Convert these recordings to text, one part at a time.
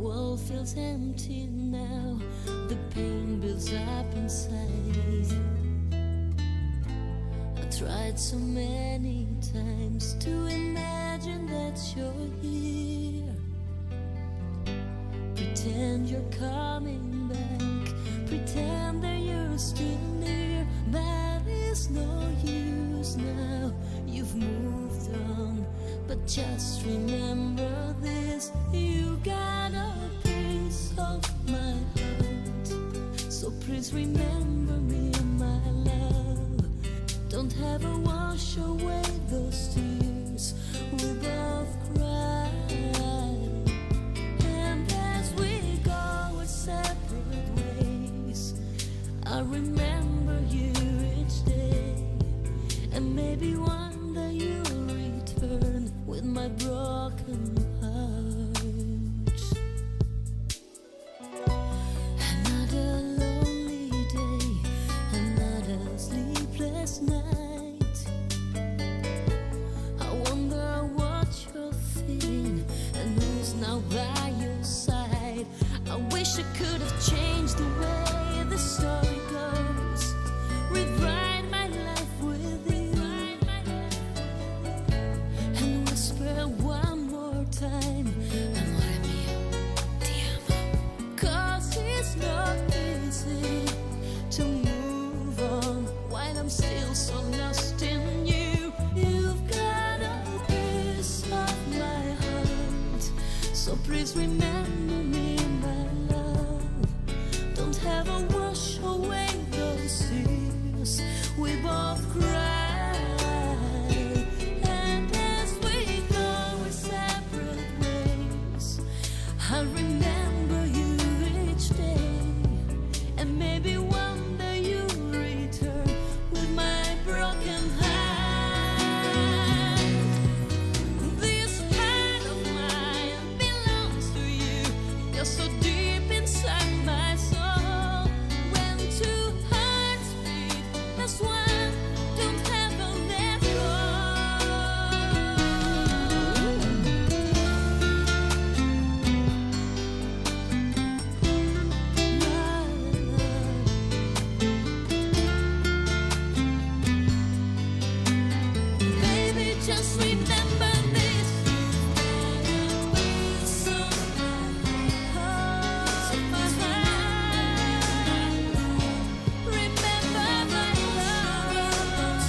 world feels empty now, the pain builds up inside. I tried so many times to imagine that you're here. Pretend you're coming back, pretend that you're still near, but it's no use now, you've moved on. But just remember this, you got a piece of my heart, so please remember me, my love. Don't ever wash away those tears we both cried. And as we go our separate ways, I remember you each day, and maybe one day you'll return with my broken heart. Another lonely day, another sleepless night. I wonder what you're feeling and who's now by your side. I wish I could have changed the way the story goes, rewrite my life with you, and whisper one more time, amore mio, ti amo. 'Cause it's not easy to move on while I'm still so lost in you. You've got a piece of my heart, so please remember me, my love. Don't ever wash away those tears we both cried. And as we go our separate ways, I remember you each day, and maybe one day you'll return with my broken heart. This heart of mine belongs to you, you're so deep inside my soul. When two hearts beat as one, don't ever let go. Baby, just remember this. So my heart, remember my love.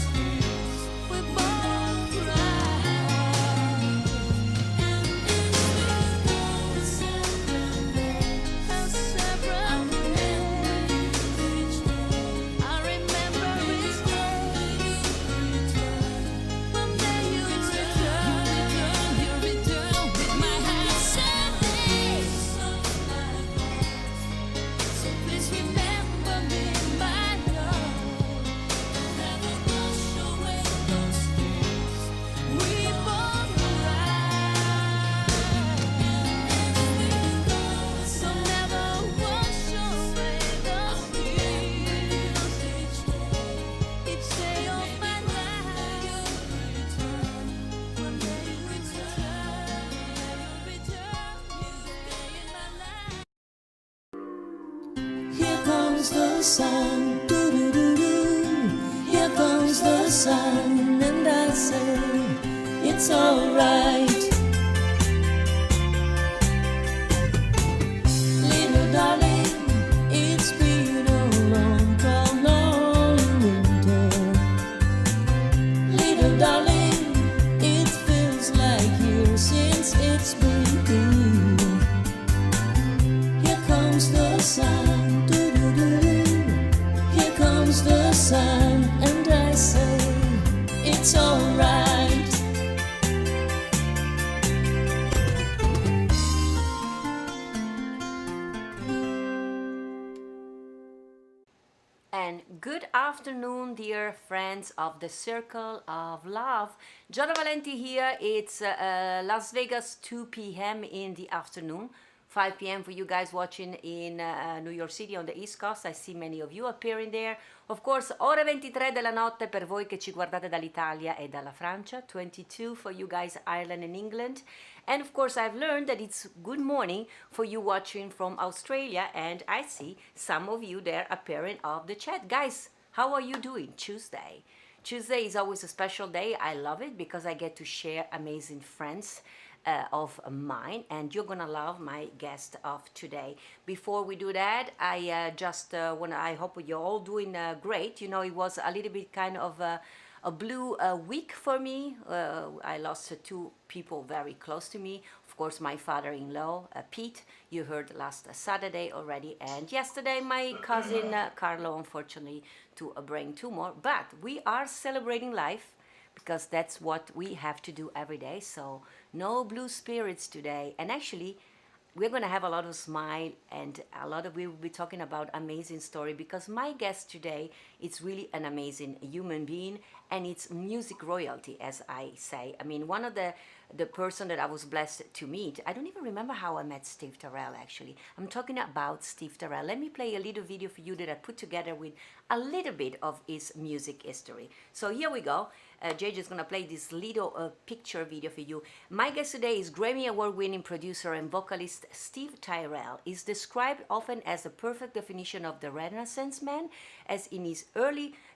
We both cried. And as we go our separate ways, I remember each day. One day you return with my heart someday. So please remember me, my love. Never wash away those tears we both cried. So never wash away those tears each day of my life. One day you return, you stay in my life. Here comes the sun, doo-doo-doo-doo. Here comes the sun, and I say it's alright. Little darling, it's been a long, cold, lonely winter. Little darling, it feels like years since it's been here. Here comes the sun, doo-doo-doo-doo. Here comes the sun, and I say it's alright. And good afternoon, dear friends of the Circle of Love. Giada Valenti here. It's Las Vegas, 2 p.m. in the afternoon. 5 p.m. for you guys watching in New York City on the East Coast. I see many of you appearing there. Of course, ore 23 della notte per voi che ci guardate dall'Italia e dalla Francia. 22 for you guys, Ireland and England. And of course, I've learned that it's good morning for you watching from Australia, and I see some of you there are parent of the chat. Guys, how are you doing? Tuesday. Tuesday is always a special day. I love it because I get to share amazing friends of mine, and you're gonna love my guest of today. Before we do that, I just want I hope you're all doing great. You know, it was a little bit kind of a blue week for me. I lost two people very close to me. Of course, my father-in-law, Pete, you heard last Saturday already, and yesterday my cousin Carlo, unfortunately, to a brain tumor. But we are celebrating life because that's what we have to do every day. So no blue spirits today. And actually, we're going to have a lot of smile, and we will be talking about amazing story, because my guest today is really an amazing human being, and it's music royalty, as I say. I mean, one of the person that I was blessed to meet, I don't even remember how I met Steve Tyrell, actually. I'm talking about Steve Tyrell. Let me play a little video for you that I put together with a little bit of his music history. So here we go. JJ is going to play this little picture video for you. My guest today is Grammy Award-winning producer and vocalist Steve Tyrell. He's described often as the perfect definition of the Renaissance man, as in his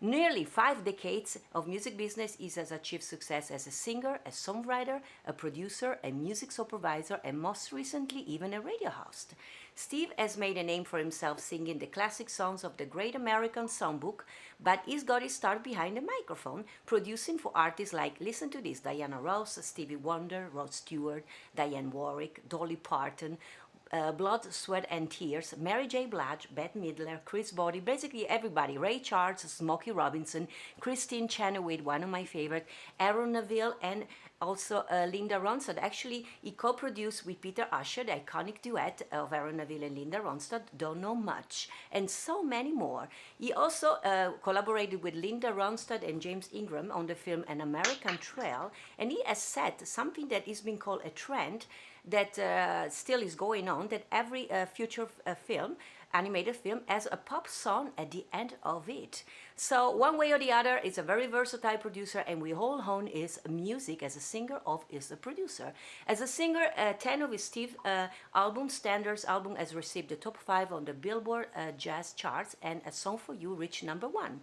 nearly 5 decades of music business, he has achieved success as a singer, a songwriter, a producer, a music supervisor, and most recently even a radio host. Steve has made a name for himself singing the classic songs of the Great American Songbook, but he's got his start behind the microphone, producing for artists like, listen to this, Diana Ross, Stevie Wonder, Rod Stewart, Diane Warwick, Dolly Parton, Blood, Sweat and Tears, Mary J. Blige, Bette Midler, Chris Botti, basically everybody, Ray Charles, Smokey Robinson, Christine Chenoweth, one of my favorite, Aaron Neville, and also Linda Ronstadt. Actually, he co-produced with Peter Usher the iconic duet of Aaron Neville and Linda Ronstadt, Don't Know Much, and so many more. He also collaborated with Linda Ronstadt and James Ingram on the film An American Trail, and he has set something that is being called a trend that still is going on, that every future animated film, has a pop song at the end of it. So one way or the other, it's a very versatile producer, and we all hone his music as a singer of is a producer. As a singer, 10 of his Steve Standards album has received the top 5 on the Billboard Jazz charts, and A Song for You reached #1.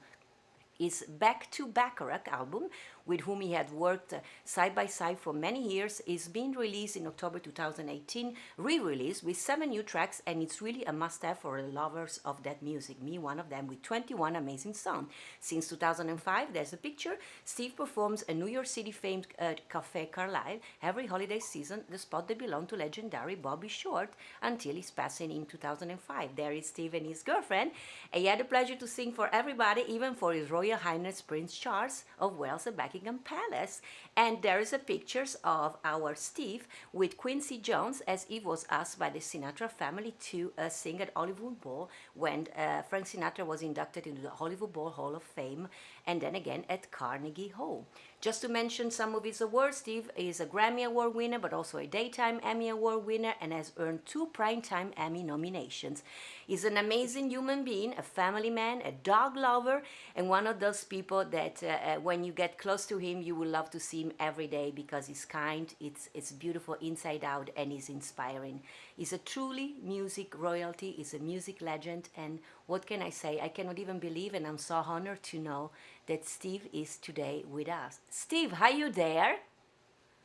His Back to Bacharach album, with whom he had worked side by side for many years, is being released in October 2018, re-released with 7 new tracks, and it's really a must-have for the lovers of that music, me one of them, with 21 amazing songs. Since 2005, there's a picture, Steve performs a New York City famed Café Carlyle every holiday season, the spot that belonged to legendary Bobby Short until his passing in 2005. There is Steve and his girlfriend. He had the pleasure to sing for everybody, even for His Royal Highness Prince Charles of Wales at Buckingham Palace. And there is a pictures of our Steve with Quincy Jones, as he was asked by the Sinatra family to sing at Hollywood Bowl when Frank Sinatra was inducted into the Hollywood Bowl Hall of Fame, and then again at Carnegie Hall. Just to mention some of his awards, Steve is a Grammy Award winner, but also a Daytime Emmy Award winner, and has earned 2 Primetime Emmy nominations. He's an amazing human being, a family man, a dog lover, and one of those people that when you get close to him, you will love to see him every day, because he's kind, it's beautiful inside out, and he's inspiring. He's a truly music royalty, he's a music legend, and what can I say? I cannot even believe, and I'm so honored to know that Steve is today with us. Steve, are you there?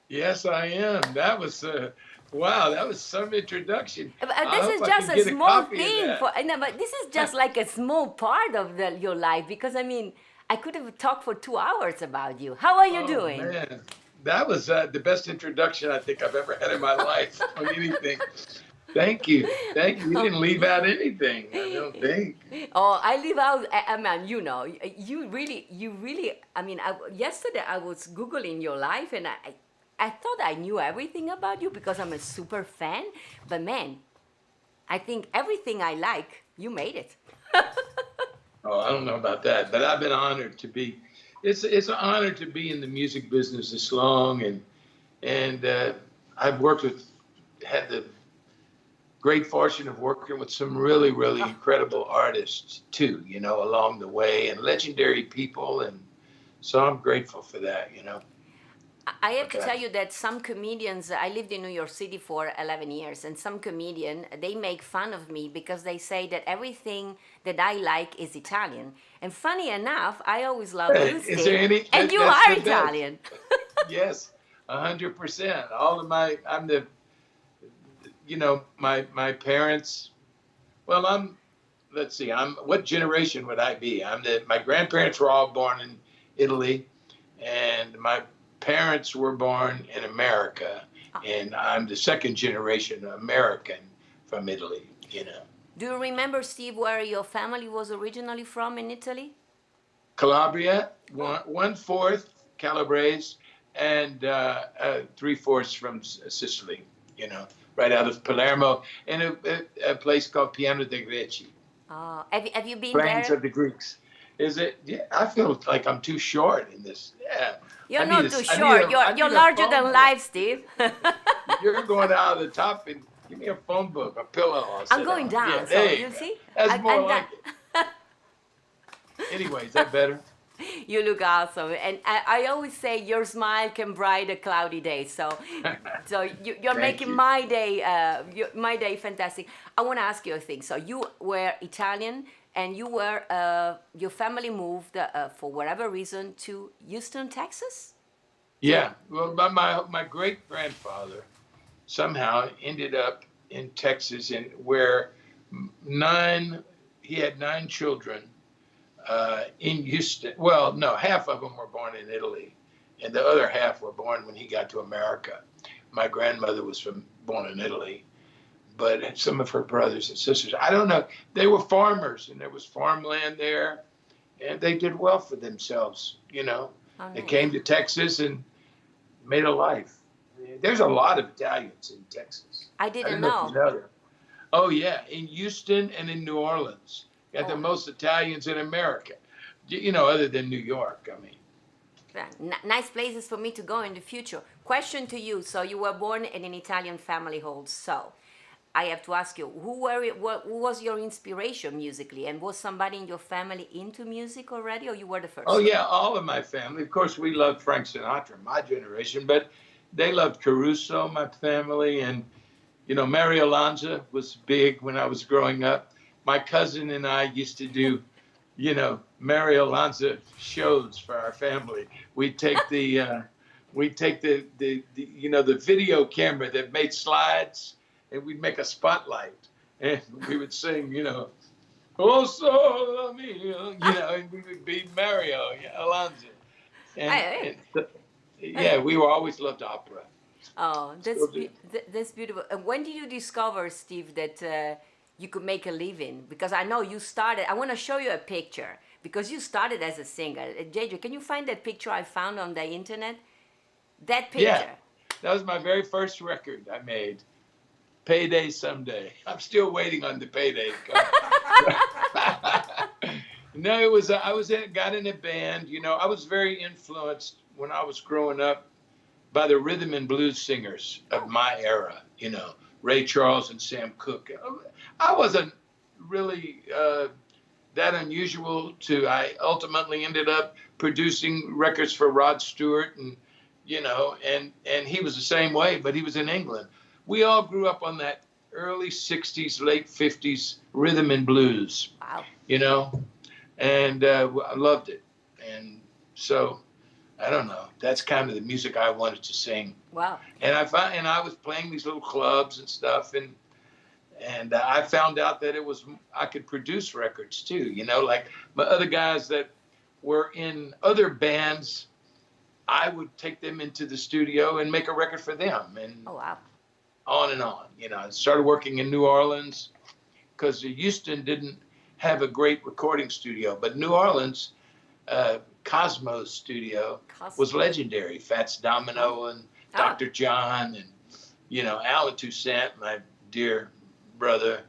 Yes, I am. That was wow. That was some introduction. This is just a small thing. But this is just like a small part of your life, because I mean, I could have talked for 2 hours about you. How are you doing? Man, that was the best introduction I think I've ever had in my life on anything. Thank you. Thank you. You didn't leave out anything, I don't think. Oh, I leave out, I mean, you know, you really, I mean, yesterday I was Googling your life, and I thought I knew everything about you because I'm a super fan, but man, I think everything I like, you made it. Oh, I don't know about that, but I've been honored to be, it's an honor to be in the music business this long, and I've had the great fortune of working with some really, really incredible artists too, you know, along the way, and legendary people. And so I'm grateful for that, you know. I have to Okay. tell you that some comedians, I lived in New York City for 11 years, and some comedian, they make fun of me because they say that everything that I like is Italian. And funny enough, I always love Hey, you, is there Steve, any? and you That's are the best. Italian. Yes, 100%. All of my, I'm the, my parents. Well, let's see, what generation would I be? My grandparents were all born in Italy, and my parents were born in America, and I'm the second generation American from Italy. Do you remember, Steve, where your family was originally from in Italy? Calabria, Oh, one fourth Calabrese, and three-fourths from Sicily, right out of Palermo, in a place called Piano dei Greci. have you been Plains there? of the Greeks. Is it? Yeah, I feel like I'm too short in this. Yeah, You're not too short. I You're need a larger phone than book. life, Steve. You're going out of the top and give me a phone book, a pillow. I'll I'm sit going on. Yeah, down, so there you you go. see, That's more I'm down. like it. Anyway, is that better? You look awesome, and I always say your smile can brighten a cloudy day. So you're Thank making you. my day fantastic. I want to ask you a thing. So you were Italian, and your family moved for whatever reason to Houston, Texas. Yeah. Well, my great grandfather somehow ended up in Texas, and where nine he had nine children in Houston. Well, no, half of them were born in Italy, and the other half were born when he got to America. My grandmother was born in Italy, but some of her brothers and sisters, I don't know, they were farmers, and there was farmland there, and they did well for themselves. Oh, They nice. came to Texas and made a life. There's a lot of Italians in Texas. I I didn't don't know if you know. know that. Oh yeah, in Houston and in New Orleans, got the Oh, most Italians in America. Other than New York. I mean, yeah, nice places for me to go in the future. Question to you. So you were born in an Italian family hold. So I have to ask you, who was your inspiration musically? And was somebody in your family into music already, or you were the oh first? yeah, all of my family. Of course, we loved Frank Sinatra, my generation, but they loved Caruso, my family, and Mario Lanza was big when I was growing up. My cousin and I used to do Mario Lanza shows for our family. We'd take the video camera that made slides, and we'd make a spotlight, and we would sing, "Oh Sole Mio," and we would be Mario Lanza, and Hey, and hey. yeah, we were always loved opera. Oh, Still do. that's beautiful. And when did you discover, Steve, that you could make a living? Because I know you started. I want to show you a picture because you started as a singer. JJ, can you find that picture I found on the internet? That Yeah, picture. that was my very first record I made. Payday someday. I'm still waiting on the payday to come. No, it was got in a band. I was very influenced when I was growing up by the rhythm and blues singers of Oh, my era. Ray Charles and Sam Cooke. I wasn't really that unusual. I ultimately ended up producing records for Rod Stewart, and he was the same way, but he was in England. We all grew up on that early 60s, late 50s rhythm and blues, wow. you know, and I loved it. And so, I don't know, that's kind of the music I wanted to sing. Wow. And I was playing these little clubs and stuff, and I found out that I could produce records too, like my other guys that were in other bands, I would take them into the studio and make a record for them, and Oh, wow. on and on. I started working in New Orleans because Houston didn't have a great recording studio, but New Orleans, Cosmo's studio was Cosmo. legendary. Fats Oh, Domino and oh. Dr. John and Alan Toussaint, my dear brother.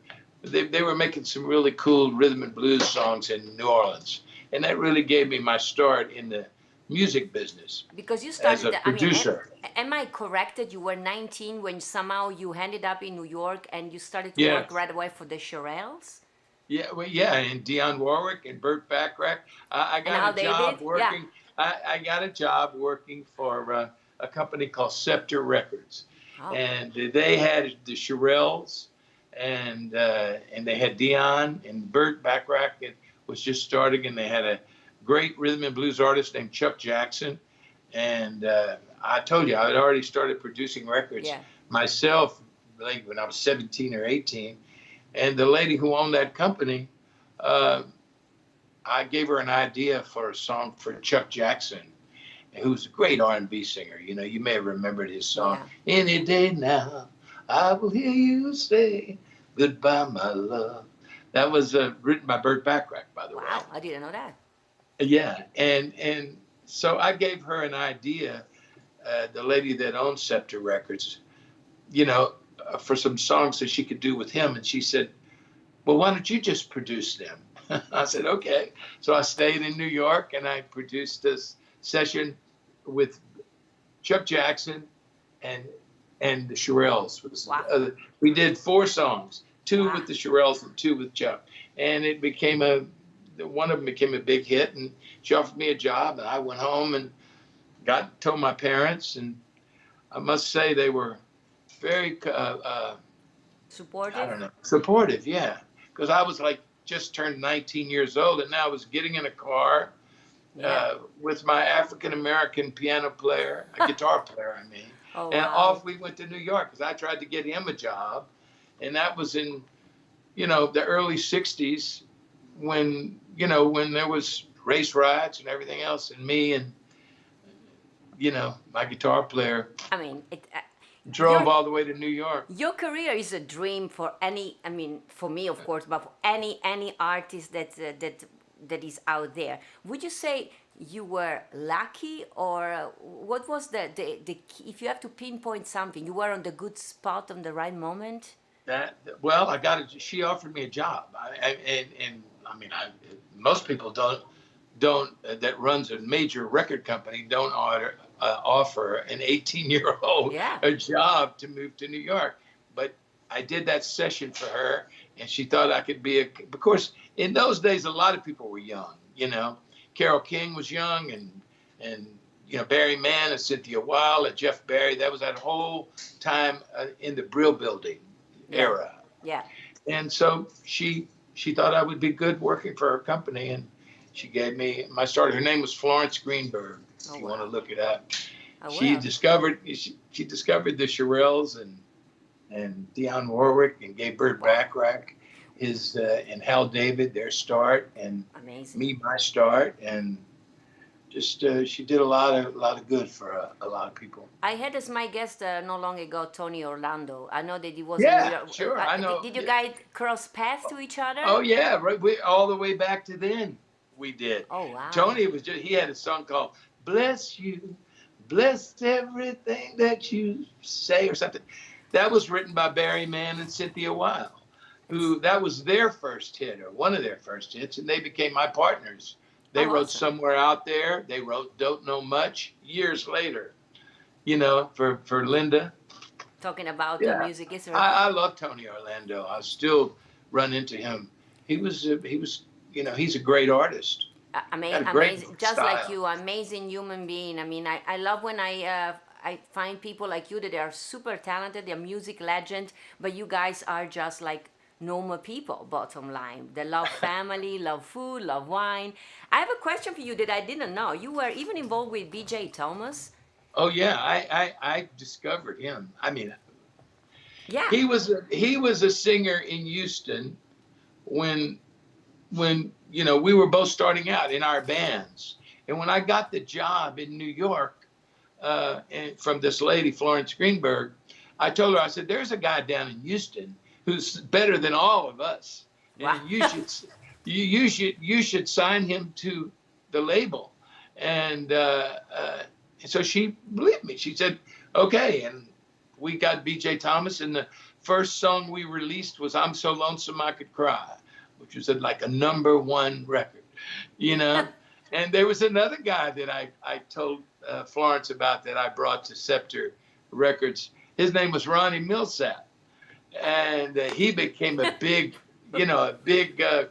They were making some really cool rhythm and blues songs in New Orleans, and that really gave me my start in the music business Because you as started, a I mean, producer. am I correct that you were 19 when somehow you ended up in New York and you started to work Yes. right away for the Shirelles? Yeah, well, yeah, and Dionne Warwick and Burt Bacharach. I And got a Al David? job Yeah. working. I got a job working for a company called Scepter Records, Oh, and they had the Shirelles, and they had Dion and Burt Bacharach. It was just starting, and they had a great rhythm and blues artist named Chuck Jackson. And I told you I had already started producing records yeah. myself, like when I was 17 or 18. And the lady who owned that company, I gave her an idea for a song for Chuck Jackson, who's a great R&B singer. You know, you may have remembered his song, Yeah. Any Day Now, I Will Hear You Say Goodbye, My Love. That was written by Burt Bacharach, by the way. Wow, I didn't know that. Yeah, and so I gave her an idea, the lady that owns Scepter Records, you know, for some songs that she could do with him. And she said, well, why don't you just produce them? I said, okay. So I stayed in New York and I produced this session with Chuck Jackson and the Shirelles. Wow. We did 4 songs, 2 Wow. with the Shirelles and 2 with Chuck. And it became one of them became a big hit, and she offered me a job, and I went home and told my parents, and I must say they were very Supportive? I don't know, supportive, yeah, because I was like just turned 19 years old, and now I was getting in a car with my African American piano player, a guitar player, I mean, Oh, and wow. off we went to New York because I tried to get him a job, and that was in, you know, the early '60s when there was race riots and everything else, and me and my guitar player I mean, drove all the way to New York. your career is a dream for any, I mean, for me, of course, but for any artist that is out there. Would you say you were lucky, or what was the key? If you have to pinpoint something, you were on the good spot on the right moment? Well, I got it. She offered me a job, and I mean, most people don't that runs a major record company don't offer an 18-year-old Yeah. a job to move to New York. But I did that session for her, and she thought I could be of course, in those days, a lot of people were young. You know, Carole King was young, and Barry Mann and Cynthia Weil and Jeff Barry. That was that whole time in the Brill Building era. Yeah. And so she thought I would be good working for her company, and she gave me my start. Her name was Florence Greenberg. If you want to look it up, she discovered the Shirelles and Dionne Warwick and gave Burt Bacharach and Hal David their start, and Amazing. me my start, and just she did a lot of good for a lot of people. I had as my guest not long ago Tony Orlando. I know that he was. Sure, I know. Did you guys cross paths to each other? Oh yeah, right. All the way back to then, we did. Oh wow. Tony he had a song called "Bless You, Bless Everything That You Say" or something. That was written by Barry Mann and Cynthia Weil, that was their first hit, or one of their first hits, and they became my partners. They wrote awesome. Somewhere Out There. They wrote Don't Know Much years later, for Linda. Talking about the music history. I love Tony Orlando. I still run into him. He was he's a great artist. Amazing, just like you, amazing human being. I mean, I love when I find people like you that are super talented, they're music legend, but you guys are just like normal people, bottom line. They love family, love food, love wine. I have a question for you that I didn't know. You were even involved with B.J. Thomas? Oh yeah, I discovered him. I mean, yeah, he was a singer in Houston when we were both starting out in our bands. And when I got the job in New York and from this lady, Florence Greenberg, I told her, I said, there's a guy down in Houston who's better than all of us. And wow. you should sign him to the label. And so she believed me. She said, okay. And we got B.J. Thomas, and the first song we released was I'm So Lonesome I Could Cry, which was like a #1 record, And there was another guy that I told Florence about that I brought to Scepter Records. His name was Ronnie Millsap. And he became a big,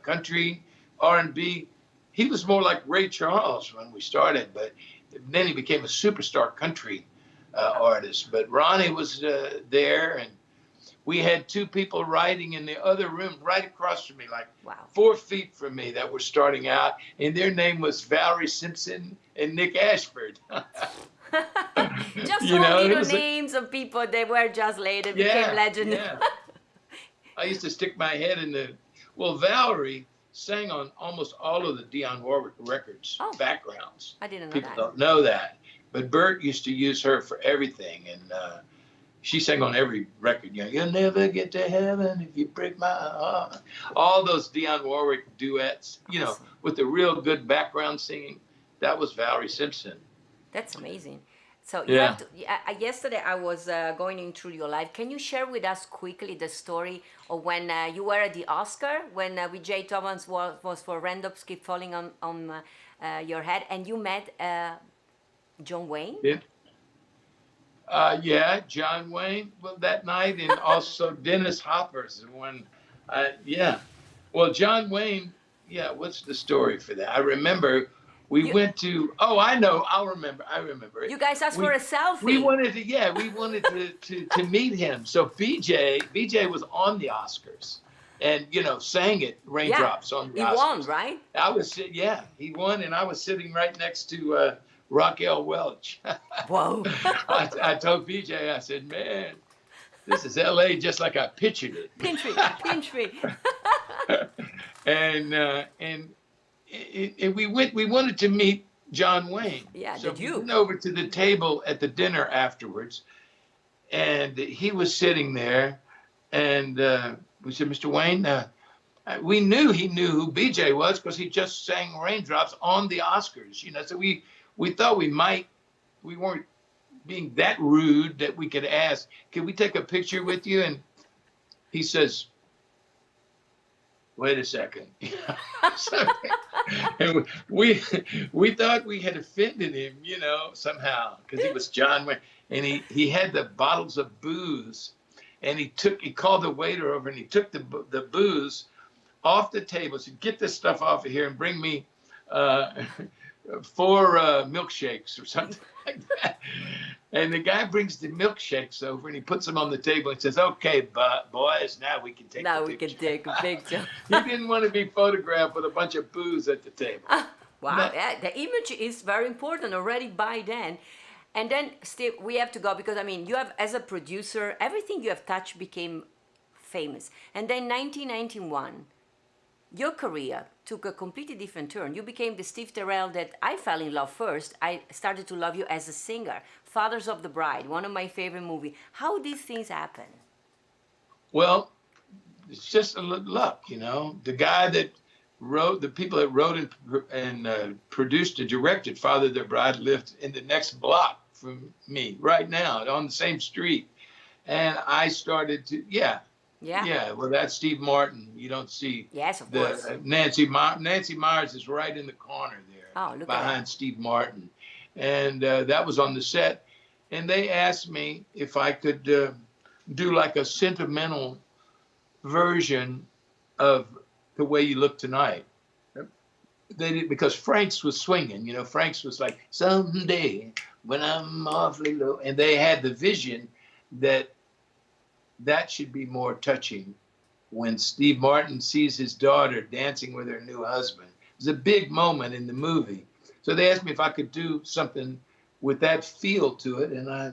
country R&B. He was more like Ray Charles when we started, but then he became a superstar country artist. But Ronnie was there, and we had two people writing in the other room right across from me, like Wow. 4 feet from me, that were starting out, and their name was Valerie Simpson and Nick Ashford. Just You all know, it little was names of people that were just later became legend. yeah. I used to stick my head in the. Well, Valerie sang on almost all of the Dionne Warwick records, Oh. backgrounds. I didn't know People that. don't know that, but Bert used to use her for everything, and she sang on every record. You know, you'll never get to heaven if you break my heart. All those Dionne Warwick duets, you know, Awesome. with the real good background singing. That was Valerie Simpson. That's amazing. So you Yeah. have to. Yesterday I was going through your life. Can you share with us quickly the story of when you were at the Oscar, when Vijay Thomas was for Raindrops Keep Falling on your head, and you met John Wayne? Yeah. Yeah, John Wayne that night, and also Dennis Hopper's when, yeah. Well, John Wayne, yeah. What's the story for that? I remember we went to. Oh, I know. I remember it. You guys asked for a selfie. We wanted to. Yeah, we wanted to meet him. So BJ was on the Oscars, and you know, sang it Raindrops on the Oscars. He won, right? Yeah, he won, and I was sitting right next to Raquel Welch. Whoa. I told BJ, I said, man, this is LA just like I pictured it. Pinch me. And we wanted to meet John Wayne. Yeah, so did we you? went over to the table at the dinner afterwards, and he was sitting there, and we said, Mr. Wayne, we knew he knew who BJ was because he just sang Raindrops on the Oscars, you know. So we thought we weren't being that rude that we could ask, can we take a picture with you? And he says, wait a second. And we thought we had offended him, you know, somehow, because he was John Wayne, and he had the bottles of booze, and he called the waiter over, and he took the booze off the table. Said, get this stuff off of here and bring me 4 milkshakes or something like that. And the guy brings the milkshakes over and he puts them on the table and says, okay, boys, now we can take Now a we picture. can take a picture. He didn't want to be photographed with a bunch of booze at the table. Wow, No. yeah, the image is very important already by then. And then, Steve, we have to go because, I mean, you have, as a producer, everything you have touched became famous. And then 1991, your career took a completely different turn. You became the Steve Tyrell that I fell in love first. I started to love you as a singer. Fathers of the Bride, one of my favorite movies. How did things happen? Well, it's just a luck, you know. The guy that wrote, the people that wrote and produced and directed Father of the Bride lived in the next block from me right now on the same street. And I started to, yeah, well, that's Steve Martin. You don't see. Yes, of course. Nancy Myers is right in the corner there. Oh, look at behind that. Steve Martin. And that was on the set. And they asked me if I could do like a sentimental version of The Way You Look Tonight. They did, because Frank's was swinging, you know. Frank's was like, someday when I'm awfully low. And they had the vision that should be more touching when Steve Martin sees his daughter dancing with her new husband. It was a big moment in the movie. So they asked me if I could do something with that feel to it, and I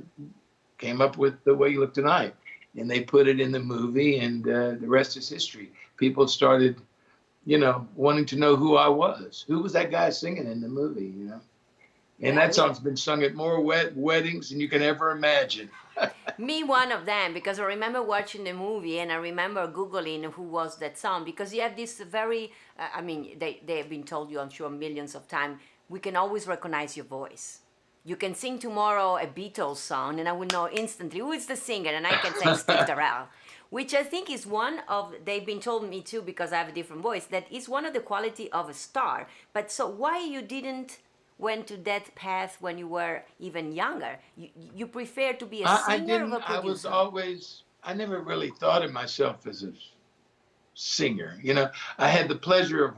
came up with The Way You Look Tonight. And they put it in the movie, and the rest is history. People started, you know, wanting to know who I was. Who was that guy singing in the movie, you know? And that song's been sung at more weddings than you can ever imagine. Me, one of them, because I remember watching the movie and I remember Googling who was that song, because you have this very, I mean, they have been told you, I'm sure, millions of times, we can always recognize your voice. You can sing tomorrow a Beatles song and I will know instantly who is the singer, and I can say Steve Tyrell, which I think is one of, they've been told me too, because I have a different voice, that is one of the quality of a star. But so why you didn't went to that path when you were even younger? You prefer to be a singer or a producer? I never really thought of myself as a singer. You know, I had the pleasure of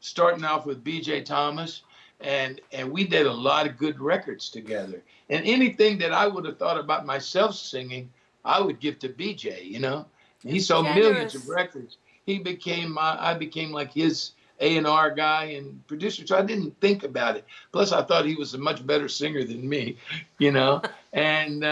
starting off with BJ Thomas, and we did a lot of good records together. And anything that I would have thought about myself singing, I would give to BJ. You know, he That's sold millions of generous. records. I became like his A&R guy and producer. So I didn't think about it. Plus, I thought he was a much better singer than me. You know, and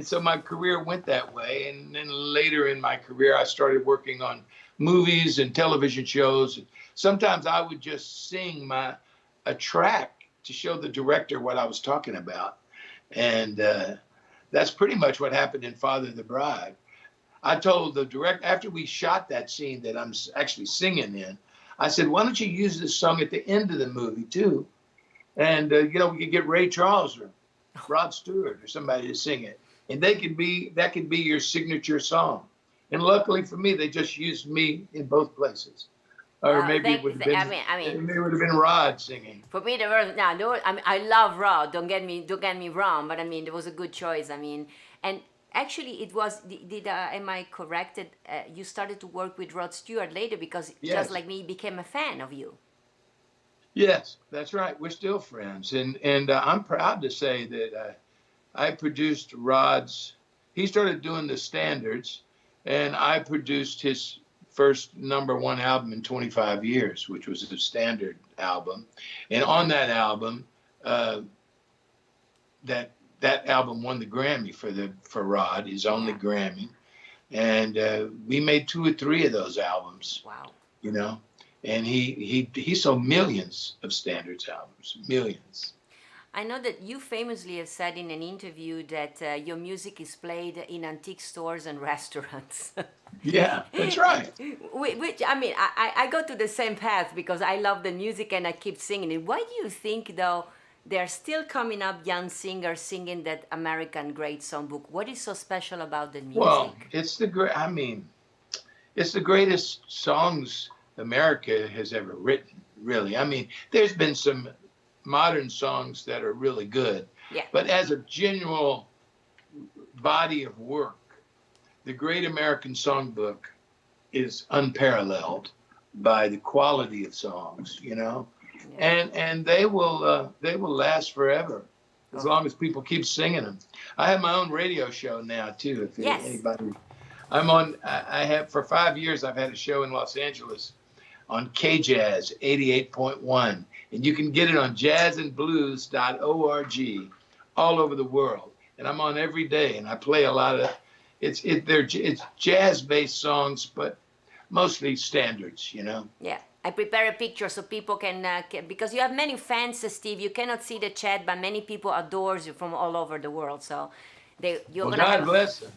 so my career went that way. And then later in my career, I started working on movies and television shows. Sometimes I would just sing a track to show the director what I was talking about. And that's pretty much what happened in Father the Bride. I told the director, after we shot that scene that I'm actually singing in, I said, why don't you use this song at the end of the movie too? And, we could get Ray Charles or Rod Stewart or somebody to sing it. And that could be your signature song. And luckily for me, they just used me in both places. Or maybe it would have been, maybe it would have been Rod singing. For me, there was I love Rod. Don't get me wrong, but I mean, it was a good choice. I mean, and actually, it was. Am I corrected? You started to work with Rod Stewart later because Yes. just like me, became a fan of you. Yes, that's right. We're still friends, and I'm proud to say that I produced Rod's. He started doing the standards, and I produced his first #1 album in 25 years, which was a standard album. And on that album, that album won the Grammy for Rod, his only Grammy. And we made 2 or 3 of those albums. Wow. You know, and he sold millions of standards albums, millions. I know that you famously have said in an interview that your music is played in antique stores and restaurants. Yeah, that's right. Which, I mean, I go to the same path because I love the music and I keep singing it. Why do you think, though, they're still coming up young singers singing that American Great Songbook? What is so special about the music? Well, it's the greatest songs America has ever written, really. I mean, there's been some modern songs that are really good. Yeah. But as a general body of work, the Great American Songbook is unparalleled by the quality of songs, you know, and they will last forever as long as people keep singing them. I have my own radio show now too. If Yes. anybody, I have for 5 years. I've had a show in Los Angeles on KJazz 88.1, and you can get it on jazzandblues.org all over the world. And I'm on every day, and I play a lot of it's jazz-based songs, but mostly standards, you know. Yeah. I prepare a picture so people can because you have many fans, Steve. You cannot see the chat, but many people adores you from all over the world. So you're Well, gonna God have, bless them.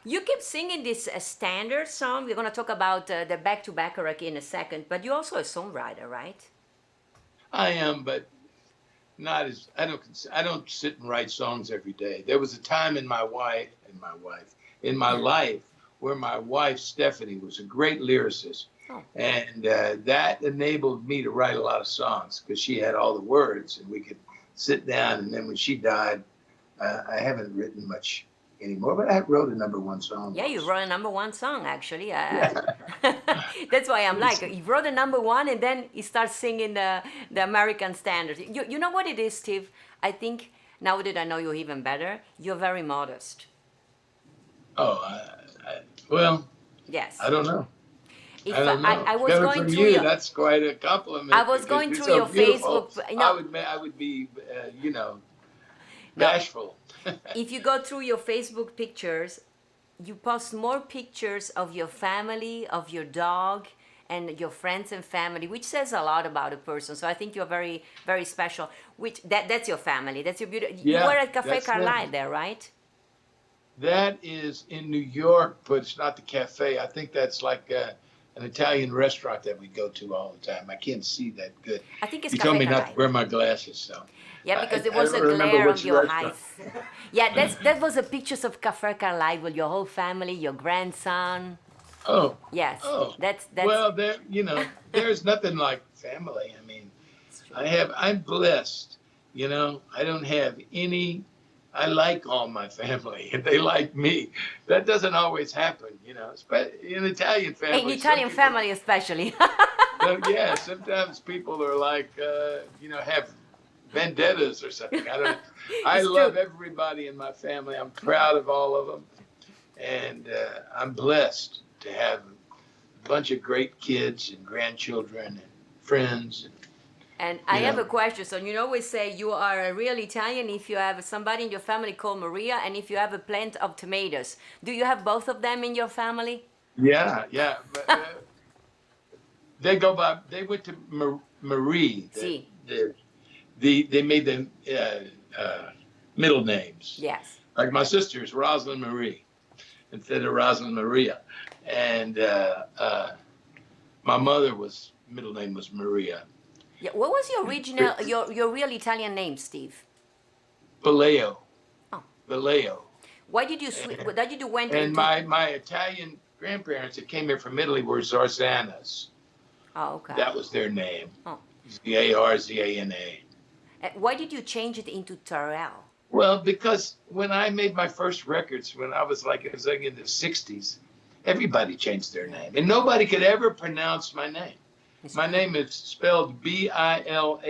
You keep singing this standard song. We're going to talk about the Back to Bacharach in a second, but you're also a songwriter, right? I am, but not as I don't sit and write songs every day. There was a time in my life where my wife Stephanie was a great lyricist, and that enabled me to write a lot of songs because she had all the words, and we could sit down. And then when she died, I haven't written much anymore, but I wrote a #1 song. Yeah, you wrote a #1 song, actually. That's why I'm like, you wrote a #1 and then you start singing the American standards. You know what it is, Steve? I think now that I know you even better, you're very modest. Oh, well, Yes. I don't know. If I don't know. I was Coming going from through you, your, that's quite a compliment. I was because going you're through so your beautiful. Facebook. You know, I would be, bashful. if you go through your Facebook pictures, you post more pictures of your family, of your dog, and your friends and family, which says a lot about a person. So I think you're very, very special. That's your family. That's your beauty. Yeah, you were at Cafe that's Carlyle them. there, right? That is in New York, but it's not the cafe. I think that's like an Italian restaurant that we go to all the time. I can't see that good. I think it's You Cafe told me Carlyle. not to wear my glasses, so. Yeah, because there I was a don't remember glare on which your restaurant. eyes. Yeah, that was a pictures of Cafe Carlyle with your whole family, your grandson. Oh. Yes. Oh. That's Well, there's nothing like family. I mean, I'm blessed. I don't have any. I like all my family, and they like me. That doesn't always happen, in Italian families. in Italian family especially. So, yeah, sometimes people are like, have vendettas or something. I don't. I It's true. love everybody in my family. I'm proud of all of them, and I'm blessed to have a bunch of great kids and grandchildren and friends. And I You have a know, question. So you always say you are a real Italian if you have somebody in your family called Maria and if you have a plant of tomatoes. Do you have both of them in your family? yeah, yeah. They go by. They went to Marie. See, They made the middle names. yes. Like my sister's Rosalind Marie instead of Rosalind Maria, and my mother was middle name was Maria. Yeah. What was your original, your real Italian name, Steve? Vallejo. Oh. Vallejo. Why did you why did you went And into? my Italian grandparents that came here from Italy were Zarzanas. Oh, okay. That was their name. Oh. Zarzana. Why did you change it into Tyrell? Well, because when I made my first records, when I was like in the 60s, everybody changed their name. And nobody could ever pronounce my name. My name is spelled Bilao.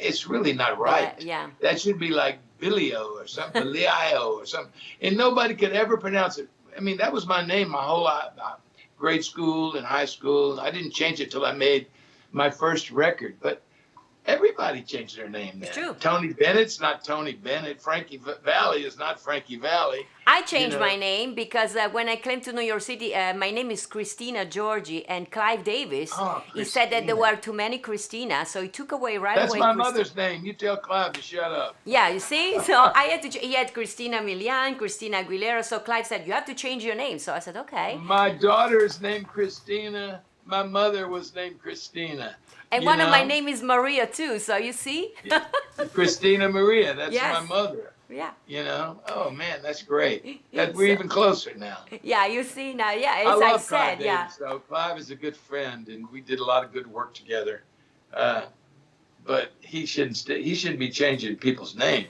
It's really not right. Yeah. That should be like Bilio or something, Bilio or something. And nobody could ever pronounce it. I mean, that was my name my whole grade school and high school. I didn't change it till I made my first record. But everybody changed their name then. It's true. Tony Bennett's not Tony Bennett. Frankie Valli is not Frankie Valli. I changed my name because when I came to New York City, my name is Christina Georgie, and Clive Davis, he said that there were too many Christina, so he took away That's away. my mother's name. You tell Clive to shut up. Yeah, you see? So I had to, he had Christina Milian, Christina Aguilera, so Clive said, you have to change your name. So I said, okay. My daughter is named Christina. My mother was named Christina. And one of my name is Maria too, so you see? Christina Maria, that's Yes. my mother. Yeah. Oh man, that's great. We're even closer now. Yeah, you see now, yeah, I as love I said, Clive yeah. Davis, though. Clive is a good friend, and we did a lot of good work together. But he shouldn't be changing people's names,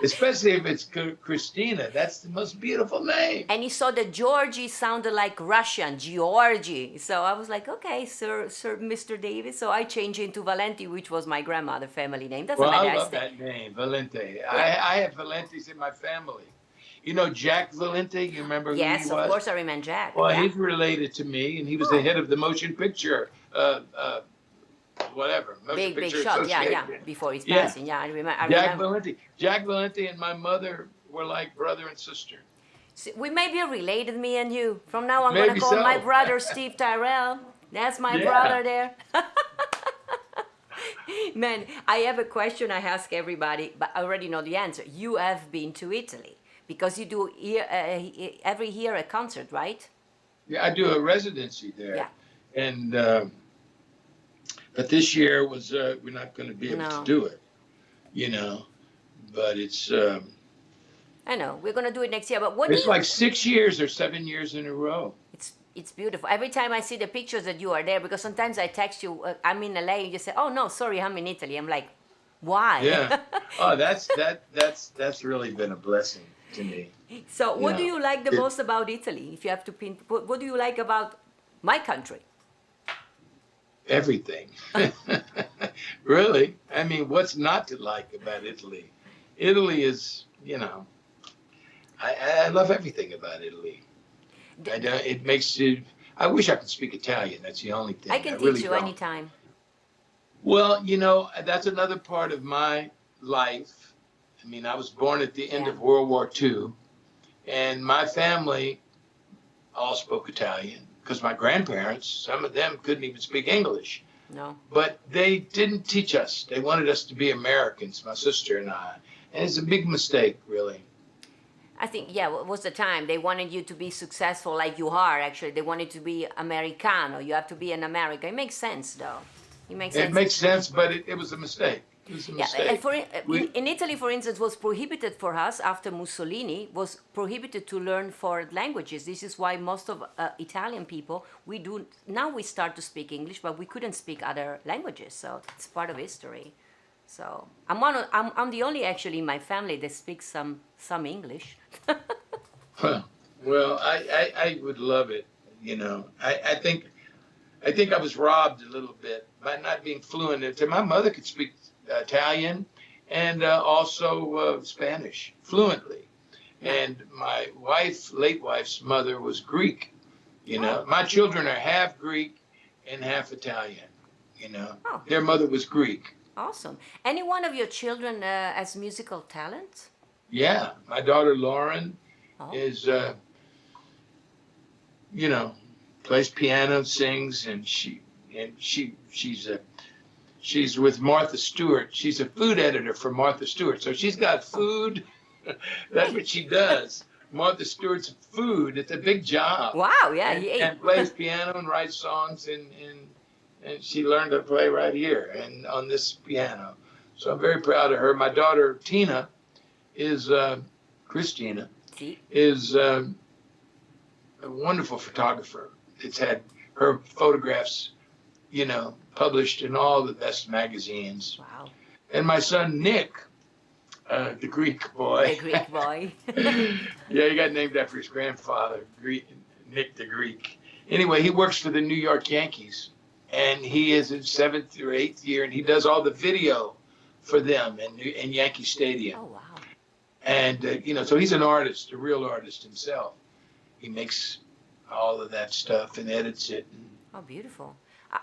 especially if it's Christina. That's the most beautiful name. And he saw that Georgie sounded like Russian, Georgie. So I was like, okay, Sir Mr. Davis. So I changed it into Valenti, which was my grandmother's family name. That's Well, a I love that name, Valenti. I have Valentis in my family. You know Jack Valenti? You remember who he was? Yes, of course I remember Jack. Well, yeah. he's related to me, and he was the head of the motion picture, motion Big picture shot, yeah, association. Before his passing, yeah, I remember. Jack Valenti. Jack Valenti and my mother were like brother and sister. See, we may be related, me and you. From now on, I'm Maybe going to call so. my brother Steve Tyrell. That's my brother there. Man, I have a question I ask everybody, but I already know the answer. You have been to Italy because you do every year a concert, right? Yeah, I do a residency there. Yeah. And but this year was we're not going to be able to do it, But it's I know we're going to do it next year. But it's like 6 years or 7 years in a row. It's beautiful. Every time I see the pictures that you are there, because sometimes I text you, I'm in LA, and you say, "Oh no, sorry, I'm in Italy." I'm like, why? Yeah. Oh, that's really been a blessing to me. So, what do you like the most about Italy? If you have to pin, what do you like about my country? Everything. Really. I mean, what's not to like about Italy? Italy is, I love everything about Italy. It makes you. I wish I could speak Italian. That's the only thing. I can teach really you don't. anytime. Well, that's another part of my life. I mean, I was born at the end of World War II, and my family all spoke Italian because my grandparents, some of them couldn't even speak English. No. But they didn't teach us. They wanted us to be Americans, my sister and I. And it's a big mistake, really. I think, what was the time? They wanted you to be successful like you are, actually. They wanted to be Americano. You have to be an American. It makes sense, though. It makes sense. It makes sense, but it was a mistake. It was a mistake. In Italy, for instance, was prohibited for us, after Mussolini, was prohibited to learn foreign languages. This is why most of Italian people, now we start to speak English, but we couldn't speak other languages. So it's part of history. So I'm the only actually in my family that speaks some English. Well, I would love it. I think I think I was robbed a little bit by not being fluent. My mother could speak Italian and also Spanish fluently. And my wife, late wife's mother, was Greek. You know, my children are half Greek and half Italian. You know, their mother was Greek. Awesome. Any one of your children has musical talent? Yeah, my daughter Lauren is, you know, plays piano, sings, and she's with Martha Stewart. She's a food editor for Martha Stewart, so she's got food. That's what she does. Martha Stewart's food. It's a big job. Wow, yeah, and plays piano and writes songs, and she learned to play right here and on this piano. So I'm very proud of her. My daughter Tina is Christina is a wonderful photographer. It's had her photographs, you know, published in all the best magazines. Wow. And my son Nick, the Greek boy. The Greek boy. Yeah, he got named after his grandfather, Nick the Greek. Anyway, he works for the New York Yankees, and he is in 7th or 8th year, and he does all the video for them in Yankee Stadium. Oh, wow. And, you know, so he's an artist, a real artist himself. He makes all of that stuff and edits it. Oh, beautiful.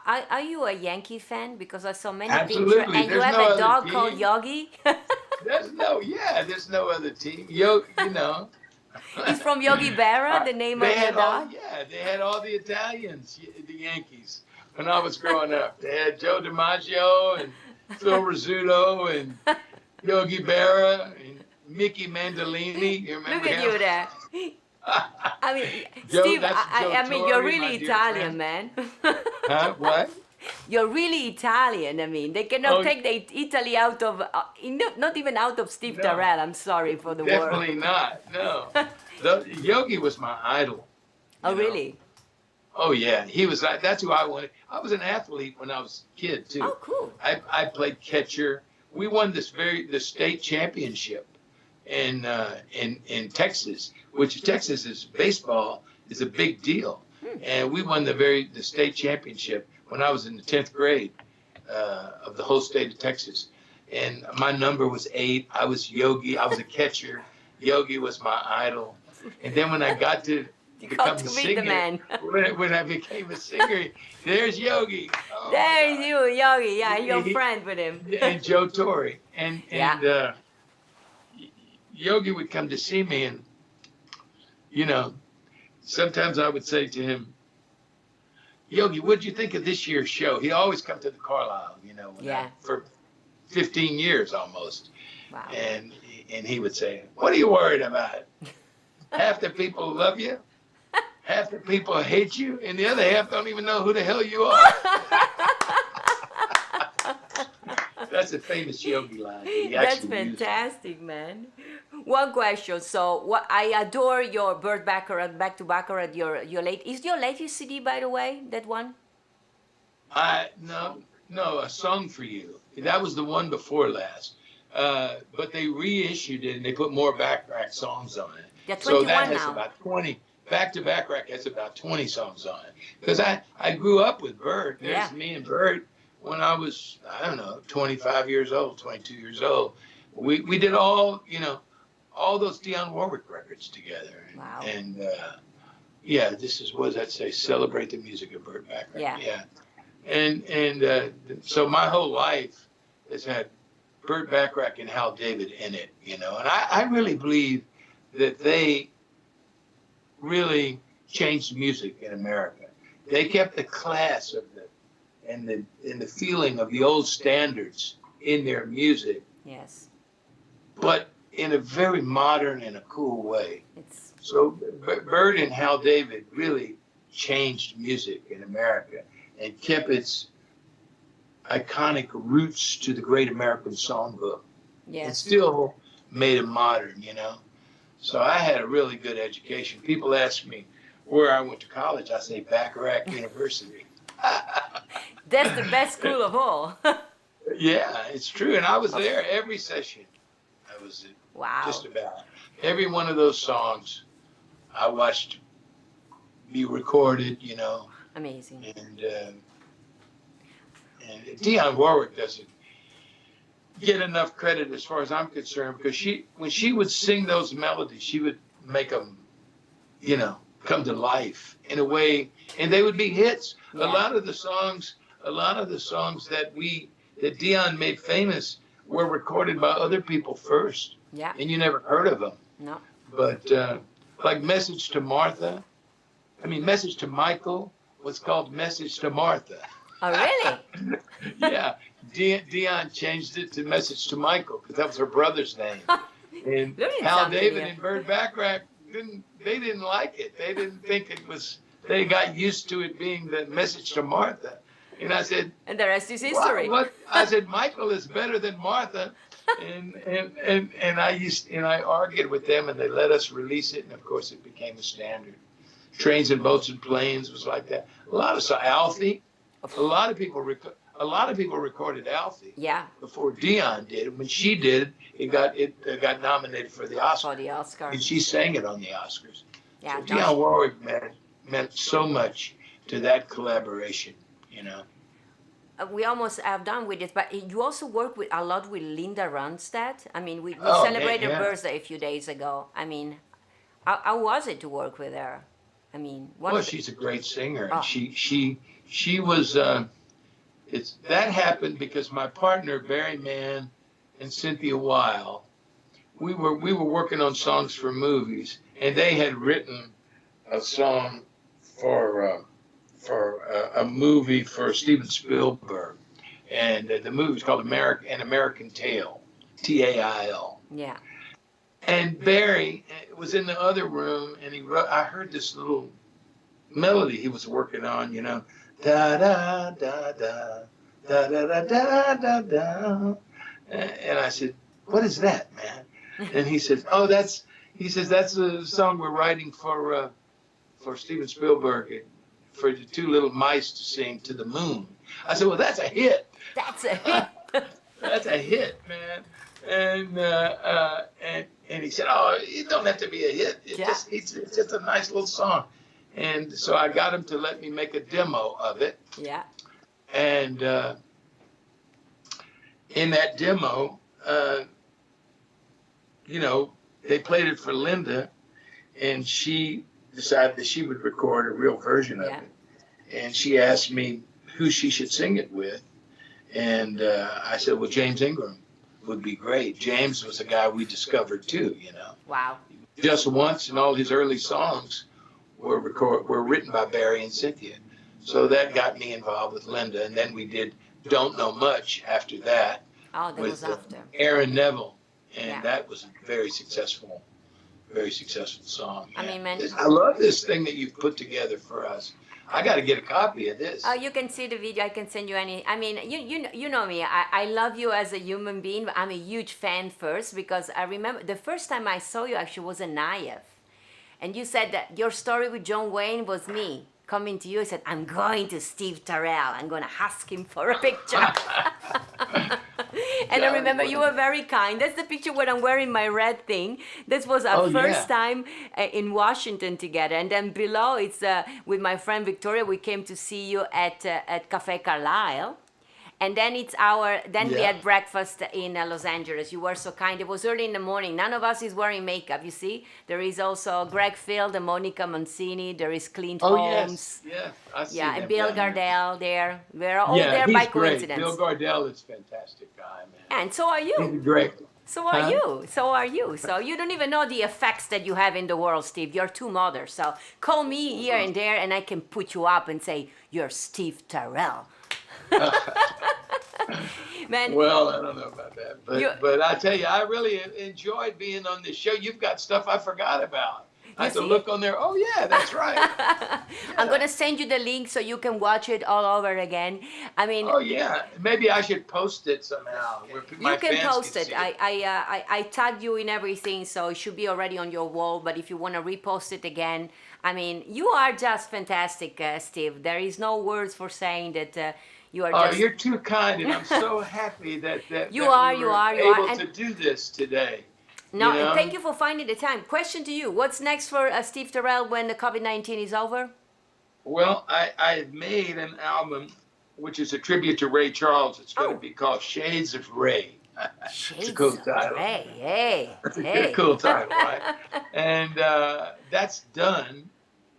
Are you a Yankee fan? Because I saw many Absolutely. pictures. And you have a dog called Yogi? There's no other team. You know. He's from Yogi Berra, the name of your dog? They had all the Italians, the Yankees, when I was growing up. They had Joe DiMaggio and Phil Rizzuto and Yogi Berra and Mickey Mandolini. You remember Look at him? you there. I mean, Joe, Steve, I mean, you're really Italian, man. Huh? What? You're really Italian. I mean, they cannot take the Italy out of, not even out of Steve Tyrell. I'm sorry for the word. Definitely not. No. Yogi was my idol. Oh, really? Oh, yeah. He was. That's who I wanted. I was an athlete when I was a kid, too. Oh, cool. I played catcher. We won the state championship in Texas, which Texas is baseball is a big deal. And we won the state championship when I was in the 10th grade of the whole state of Texas. And my number was 8. I was Yogi. I was a catcher. Yogi was my idol. And then when I got to become a singer, when I became a singer, there's Yogi. Oh, there's you, Yogi. Yeah, you're a friend with him. And Joe Torre. And Yogi would come to see me, and, you know, sometimes I would say to him, Yogi, what'd you think of this year's show? He always come to the Carlisle, you know, for 15 years almost. Wow. And he would say, what are you worried about? Half the people love you, half the people hate you, and the other half don't even know who the hell you are. That's a famous Yogi line. That's fantastic, man. One question. So, I adore your Burt Bacharach, Back to Bacharach. Your late. Is your latest CD, by the way, that one? No, A Song for You. That was the one before last. But they reissued it and they put more Bacharach songs on it. Yeah, 21 so that has now. about 20. Back to Bacharach has about 20 songs on it. Because I grew up with Burt. There's me and Burt when I was, I don't know, 25 years old, 22 years old. We did all, you know, all those Dionne Warwick records together. Wow. And this is, what does that say? Celebrate the music of Burt Bacharach. Yeah. And so my whole life has had Burt Bacharach and Hal David in it, you know. And I really believe that they really changed music in America. They kept the class of and the feeling of the old standards in their music. Yes. But in a very modern and a cool way. So Burt and Hal David really changed music in America and kept its iconic roots to the great American songbook. Yes. And still made it modern, you know. So I had a really good education. People ask me where I went to college. I say Bacharach University. That's the best school of all. Yeah, it's true. And I was there every session. I was just about every one of those songs I watched be recorded, you know. Amazing. And Dionne Warwick doesn't get enough credit as far as I'm concerned, because when she would sing those melodies, she would make them, come to life in a way, and they would be hits. Yeah. A lot of the songs that Dionne made famous were recorded by other people first. Yeah. And you never heard of them. No. But like Message to Michael was called Message to Martha. Oh, really? Yeah. Dionne changed it to Message to Michael because that was her brother's name. And Hal David and Burt Bacharach didn't like it. They didn't think it was, they got used to it being the Message to Martha. And I said, and the rest is history. What? I said, Michael is better than Martha. And I argued with them, and they let us release it, and of course it became a standard. Trains and Boats and Planes was like that. A lot of Alfie. A lot of people recorded Alfie. Yeah. Before Dionne did. When she did, it got nominated for the Oscar. For the Oscar. And she sang it on the Oscars. Yeah. So Dionne Warwick meant so much to that collaboration. We almost have done with it, but you also work a lot with Linda Ronstadt. I mean, we Oh, celebrated yeah. her birthday a few days ago. I mean, how was it to work with her? I mean, She's a great singer. Oh. And she was. That happened because my partner Barry Mann and Cynthia Weil, we were working on songs for movies, and they had written a song for a movie for Steven Spielberg, and the movie was called An American Tail, Tail. Yeah. And Barry was in the other room, and I heard this little melody he was working on, da da da da da da da da da da. And I said, "What is that, man?" And he says, that's a song we're writing for Steven Spielberg, for the two little mice to sing To the Moon. I said, well, that's a hit. That's a hit. That's a hit, man. And he said, oh, it don't have to be a hit. It's just a nice little song. And so I got him to let me make a demo of it. Yeah. And in that demo, they played it for Linda, and she decided that she would record a real version of it. And she asked me who she should sing it with. And I said, well, James Ingram would be great. James was a guy we discovered too, Wow. Just Once, and all his early songs were written by Barry and Cynthia. So that got me involved with Linda. And then we did Don't Know Much after that. Oh, that with was after. Aaron Neville. And Yeah. that was a very successful song. I mean, man. I love this thing that you've put together for us. I got to get a copy of this. Oh, you can see the video. I can send you any. I mean, you know me. I love you as a human being. But I'm a huge fan first, because I remember the first time I saw you actually was in Naive. And you said that your story with John Wayne was me coming to you. I said, I'm going to Steve Tyrell. I'm going to ask him for a picture. And I remember you were very kind. That's the picture when I'm wearing my red thing. This was our first time in Washington together. And then below, it's with my friend Victoria. We came to see you at Cafe Carlisle. And then we had breakfast in Los Angeles. You were so kind. It was early in the morning. None of us is wearing makeup, you see. There is also Greg Field and Monica Mancini. There is Clint Holmes. Yes. I see Yeah, and them Bill down there. Gardell there. We're all there by coincidence. Bill Gardell is a fantastic guy, man. And so are you. He's great. So are you. So are you. So you don't even know the effects that you have in the world, Steve. You're two mothers. So call me here and there, and I can put you up and say, you're Steve Tyrell. Man, well, I don't know about that, but I tell you, I really enjoyed being on this show. You've got stuff I forgot about. I have to look on there. Oh yeah, that's right. I'm gonna send you the link so you can watch it all over again. I mean. Oh yeah, maybe I should post it somehow. Where my you can fans post can it. see I tagged you in everything, so it should be already on your wall. But if you want to repost it again, I mean, you are just fantastic, Steve. There is no words for saying that. You are just... you're too kind, and I'm so happy that you we are able to do this today. No, and thank you for finding the time. Question to you: what's next for Steve Tyrell when the COVID-19 is over? Well, I made an album which is a tribute to Ray Charles. It's going to Oh, be called Shades of Ray. It's a Shades cool of title. Grey. Hey, That's a good, hey. cool title, right? And that's done.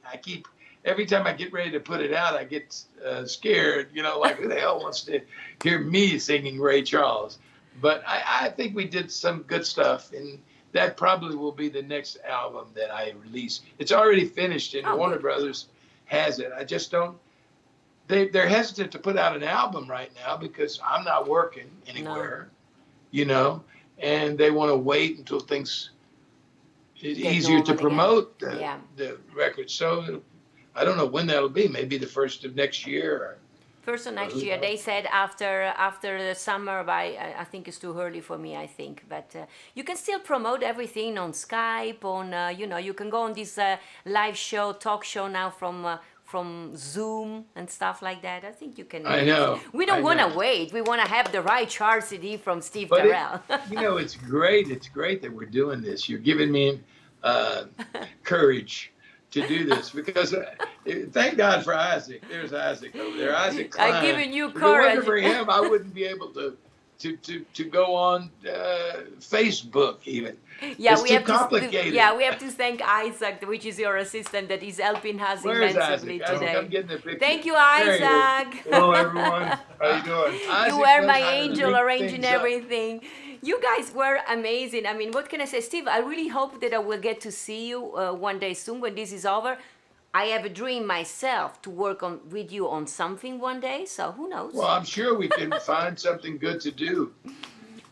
I keep every time I get ready to put it out, I get scared. You know, like who the hell wants to hear me singing Ray Charles? But I think we did some good stuff, and that probably will be the next album that I release. It's already finished, and Oh, Warner good. Brothers has it. I just don't. They're hesitant to put out an album right now because I'm not working No, anywhere, you know, and they want to wait until things it's get easier to normal again. promote Yeah. the record. So I don't know when that'll be. Maybe the first of next year. First of Or next who year, knows? they said after the summer. By I think it's too early for me. I think, but you can still promote everything on Skype. On you can go on this live show, talk show now from Zoom and stuff like that. I think you can I make it. know, We I don't want to know. wait. We want to have the right chart CD from Steve But Tyrell. it's great. It's great that we're doing this. You're giving me uh, courage to do this because thank God for Isaac. There's Isaac over there, Isaac I'm Klein. giving you If it wasn't courage. for him, I wouldn't be able to go on Facebook even. Yeah, It's too complicated. we have to thank Isaac, which is your assistant, that is helping us Where's immensely Isaac? Isaac, come today. get in the picture. Thank you, There he is. Isaac. Hello, everyone. How you doing? You Isaac were knows my how to angel, link arranging things up. everything. You guys were amazing. I mean, what can I say? Steve, I really hope that I will get to see you one day soon when this is over. I have a dream myself to work on with you on something one day, so who knows? Well, I'm sure we can find something good to do.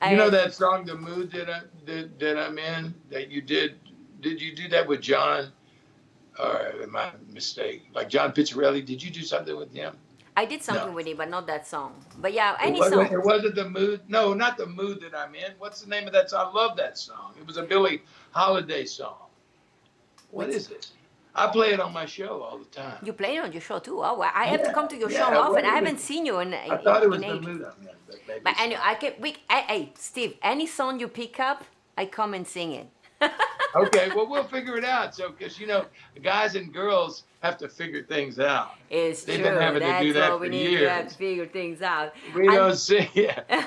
I- You know that song, "The Mood" that I'm in, that you did? Did you do that with John? Or am I mistake? Like John Pizzarelli? Did you do something with him? I did something No. with it, but not that song. But yeah, It any wasn't, song. it wasn't "The Mood." No, not "The Mood" that I'm in. What's the name of that song? I love that song. It was a Billie Holiday song. What Which- is it? I play it on my show all the time. You play it on your show too. Oh, well, I have to Yeah, come to your yeah, show often. what I is haven't it? seen you in I thought it was in "The ages. Mood" I'm in, but maybe But it's anyway, not. I can. Hey, Steve, any song you pick up, I come and sing it. Okay, well, we'll figure it out. So, because, guys and girls have to figure things out. It's They've true. been having to do That's that what we for need to have years. to figure things out. We And- don't sing,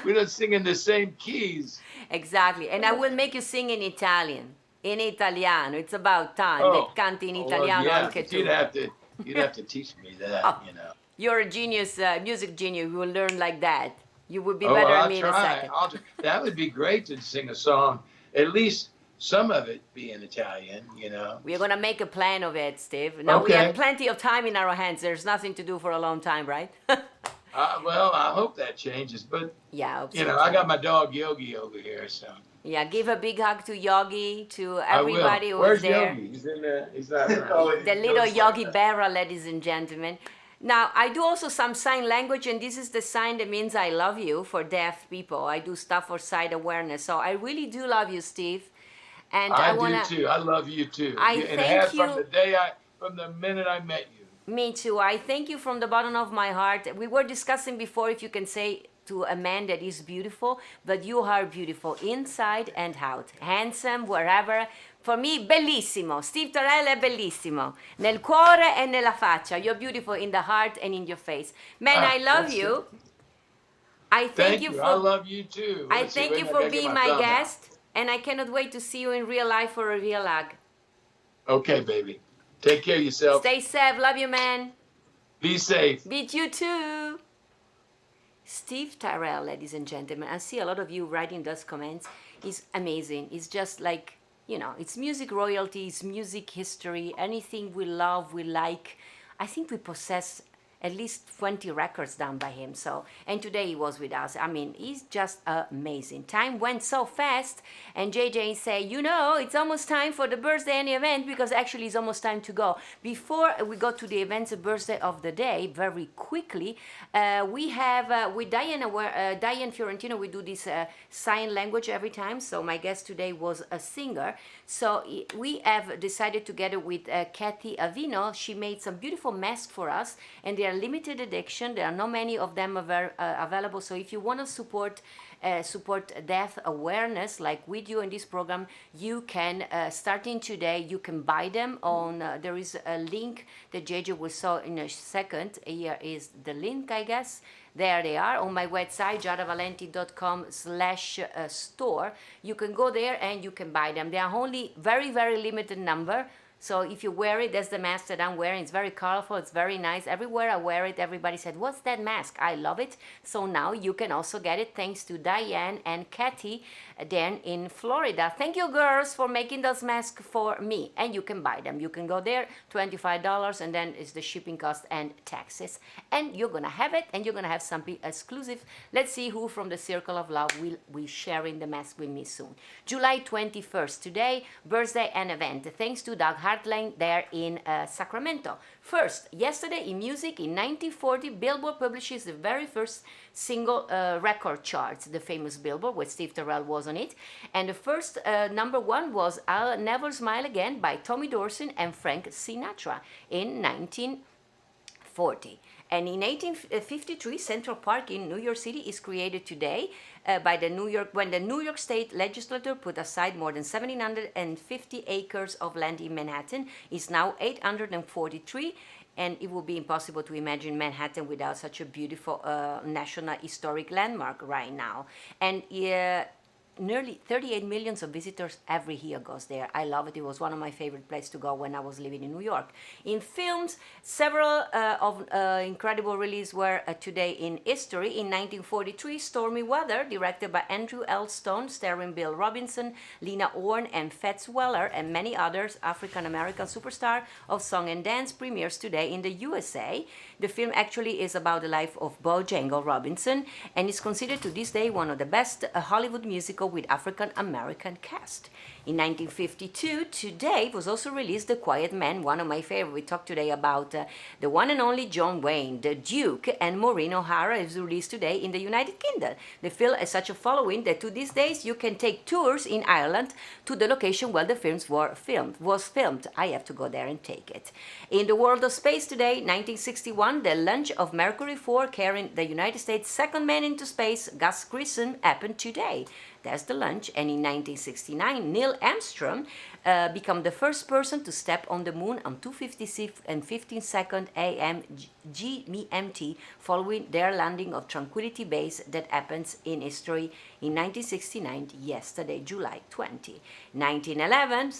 we don't sing in the same keys. Exactly. And I will make you sing in Italian. In Italiano. It's about time Oh, that canti in well, Italiano yeah, anche but tu. you'd have to teach me that, Oh. You're a genius, music genius. You will learn like that. You would be Oh, better well, than I'll me in a try. second. That would be great to sing a song, at least some of it be in Italian, We're going to make a plan of it, Steve. Now we Okay. have plenty of time in our hands. There's nothing to do for a long time, right? Well, I hope that changes, but, Yeah, I hope so I too. got my dog Yogi over here, so. Yeah, give a big hug to Yogi, to I will. everybody who Where's is there. Yogi? He's not around. Oh, The little Yogi's Yogi like Berra, ladies and gentlemen. Now, I do also some sign language, and this is the sign that means I love you for deaf people. I do stuff for sight awareness. So I really do love you, Steve. And I, I want do too. I love you too. I and thank have you. from the minute I met you. Me too. I thank you from the bottom of my heart. We were discussing before if you can say to a man that is beautiful, but you are beautiful inside and out. Handsome, wherever. For me, bellissimo. Steve Tyrell è bellissimo. Nel cuore e nella faccia. You're beautiful in the heart and in your face. Man, I love that's you. it. I thank you I for love you too. I Let's see, thank wait you a minute, I for gotta get being my my thumb out. guest, and I cannot wait to see you in real life for a real hug. Okay, baby. Take care of yourself. Stay safe. Love you, man. Be safe. Beat you too. Steve Tyrell, ladies and gentlemen. I see a lot of you writing those comments. He's amazing. It's just like, it's music royalty, it's music history, anything we love, we like. I think we possess at least 20 records done by him. So, and today he was with us. I mean, he's just amazing. Time went so fast, and JJ said, it's almost time for the birthday and the event, because actually it's almost time to go. Before we go to the events, the birthday of the day, very quickly, we have with Diane Fiorentino, we do this sign language every time. So my guest today was a singer. So we have decided together with Kathy Avino, she made some beautiful masks for us, and they are they're limited edition. There are not many of them available. So if you want to support death awareness, like we do in this program, you can, starting today, you can buy them on, there is a link that JJ will show in a second. Here is the link, I guess. There they are on my website, giadavalenti.com/store. You can go there and you can buy them. They are only very, very limited number. So if you wear it, that's the mask that I'm wearing. It's very colorful, it's very nice. Everywhere I wear it, everybody said, what's that mask? I love it. So now you can also get it thanks to Diane and Kathy then in Florida. Thank you, girls, for making those masks for me. And you can buy them. You can go there, $25, and then it's the shipping cost and taxes. And you're going to have it, and you're going to have something exclusive. Let's see who from the Circle of Love will be sharing the mask with me soon. July 21st, today, birthday and event. Thanks to Doug Hartline there in Sacramento. First, yesterday in music, in 1940, Billboard publishes the very first single record charts, the famous Billboard, where Steve Tyrell was on it. And the first number one was I'll Never Smile Again by Tommy Dorsey and Frank Sinatra in 1940. And in 1853, Central Park in New York City is created today by when the New York State Legislature put aside more than 1,750 acres of land in Manhattan. It's now 843, and it would be impossible to imagine Manhattan without such a beautiful national historic landmark right now. And nearly 38 millions of visitors every year goes there. I love it. It was one of my favorite places to go when I was living in New York. In films, several of incredible releases were today in history. In 1943, Stormy Weather, directed by Andrew L. Stone, starring Bill Robinson, Lena Horne, and Fats Weller, and many others, African-American superstar of song and dance, premieres today in the USA. The film actually is about the life of Bojangles Robinson and is considered to this day one of the best Hollywood musicals with African-American cast. In 1952, today was also released The Quiet Man, one of my favorite. We talked today about the one and only John Wayne, The Duke, and Maureen O'Hara is released today in the United Kingdom. The film has such a following that to these days you can take tours in Ireland to the location where the films was filmed. I have to go there and take it. In the world of space today, 1961, the launch of Mercury 4 carrying the United States' second man into space, Gus Grissom, happened today. That's the launch. And in 1969, Neil Armstrong became the first person to step on the moon on 2:56 and 15 seconds a.m. GMT, following their landing of Tranquility Base that happens in history in 1969, yesterday, July 20. 2011,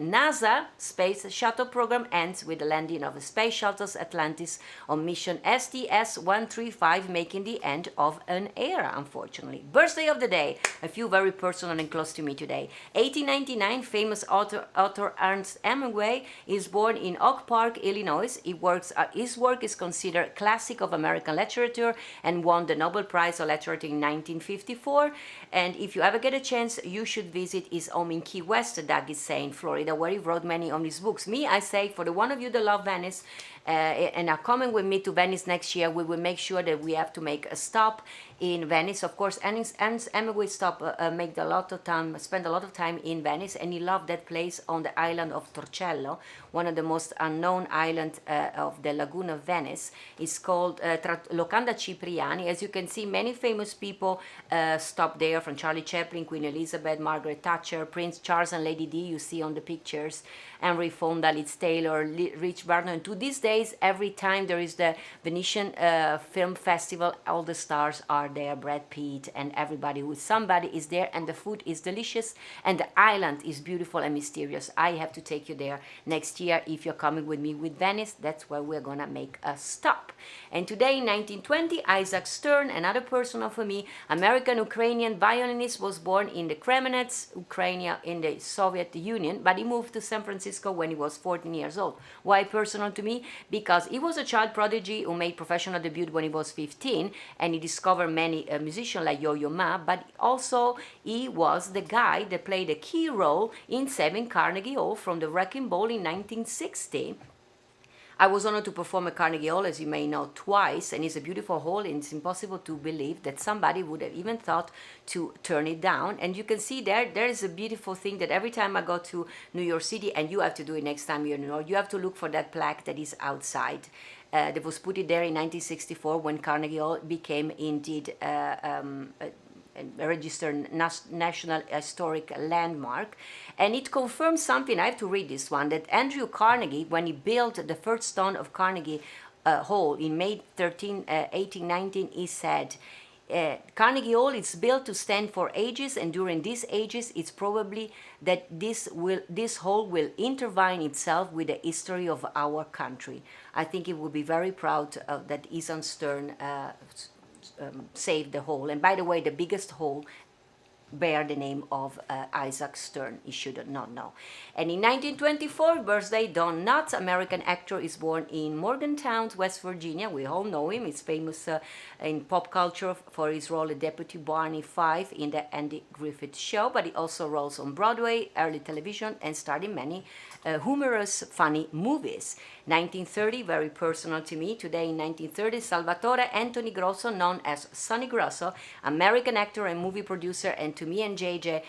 NASA Space Shuttle program ends with the landing of the Space Shuttle's Atlantis on mission STS-135, making the end of an era, unfortunately. Birthday of the day, a few very personal and close to me today. 1899, famous author Ernest Hemingway is born in Oak Park, Illinois. His work is considered classic of American literature and won the Nobel Prize of Literature in 1954. And if you ever get a chance, you should visit his home in Key West, Doug is saying, Florida, where he wrote many of his books. Me, I say, for the one of you that love Venice and are coming with me to Venice next year, we will make sure that we have to make a stop in Venice. Of course, Ernest Hemingway spent a lot of time in Venice, and he loved that place on the island of Torcello, one of the most unknown islands of the Lagoon of Venice. It's called Locanda Cipriani. As you can see, many famous people stopped there, from Charlie Chaplin, Queen Elizabeth, Margaret Thatcher, Prince Charles and Lady Di, you see on the pictures, Henry Fonda, Liz Taylor, Rich Barton. And to these days, every time there is the Venetian Film Festival, all the stars are there, Brad Pitt and everybody somebody is there, and the food is delicious and the island is beautiful and mysterious. I have to take you there next year if you're coming with me with Venice. That's where we're gonna make a stop. And today in 1920, Isaac Stern, another person for me, American-Ukrainian violinist, was born in the Kremenets, Ukraine, in the Soviet Union, but he moved to San Francisco when he was 14 years old. Why personal to me? Because he was a child prodigy who made professional debut when he was 15, and he discovered many musicians like Yo-Yo Ma, but also he was the guy that played a key role in saving Carnegie Hall from the wrecking ball in 1960. I was honored to perform at Carnegie Hall, as you may know, twice, and it's a beautiful hall, and it's impossible to believe that somebody would have even thought to turn it down. And you can see there is a beautiful thing that every time I go to New York City, and you have to do it next time you're in New York, you have to look for that plaque that is outside. That was put there in 1964 when Carnegie Hall became indeed a registered National Historic Landmark. And it confirms something, I have to read this one, that Andrew Carnegie, when he built the first stone of Carnegie Hall in May 1819, he said, Carnegie Hall is built to stand for ages, and during these ages it's probably that this hall will intertwine itself with the history of our country. I think it would be very proud that Ethan Stern saved the hall. And by the way, the biggest hall bear the name of Isaac Stern. You should not know. And in 1924, birthday, Don Knotts, American actor, is born in Morgantown, West Virginia. We all know him. He's famous in pop culture for his role as Deputy Barney Fife in the Andy Griffith Show, but he also roles on Broadway, early television, and starred in many humorous, funny movies. 1930, very personal to me. Today in 1930, Salvatore Anthony Grosso, known as Sonny Grosso, American actor and movie producer, and to me and JJ,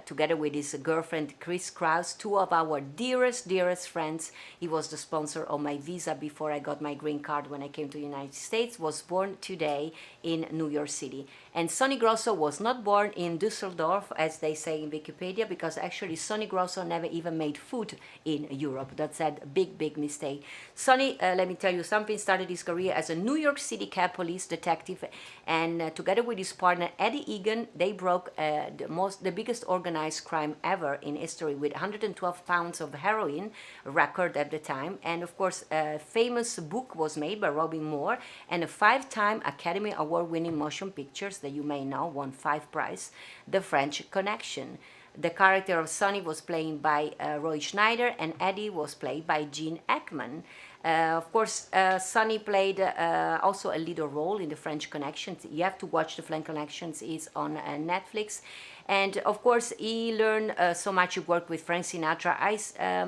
together with his girlfriend Chris Krause, two of our dearest friends. He was the sponsor of my visa before I got my green card when I came to the United States, was born today in New York City. And Sonny Grosso was not born in Dusseldorf, as they say in Wikipedia, because actually Sonny Grosso never even made food in Europe. That's a big mistake. Sonny, let me tell you something, started his career as a New York City Cap police detective, and together with his partner Eddie Egan, they broke the biggest organized crime ever in history, with 112 pounds of heroin record at the time. And of course, a famous book was made by Robin Moore, and a 5-time Academy Award winning motion pictures that you may know won 5 prizes, The French Connection. The character of Sonny was played by Roy Schneider, and Eddie was played by Gene Hackman. Of course, Sonny played also a leader role in The French Connections. You have to watch The French Connections. It's on Netflix. And of course, he learned so much. He worked with Frank Sinatra.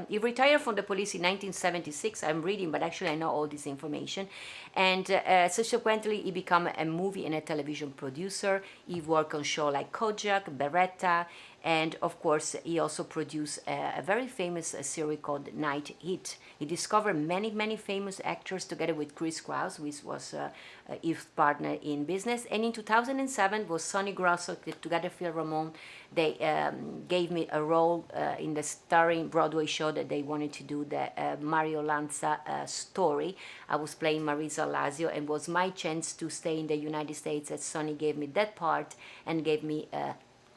He retired from the police in 1976. I'm reading, but actually I know all this information. And subsequently, he became a movie and a television producer. He worked on shows like Kojak, Beretta, and of course, he also produced a very famous series called Night Heat. He discovered many famous actors together with Chris Krause, which was his partner in business. And in 2007 was Sonny Grosso, together Phil Ramone. They gave me a role in the starring Broadway show that they wanted to do, the Mario Lanza story. I was playing Marisa Lazio, and was my chance to stay in the United States, as Sonny gave me that part and gave me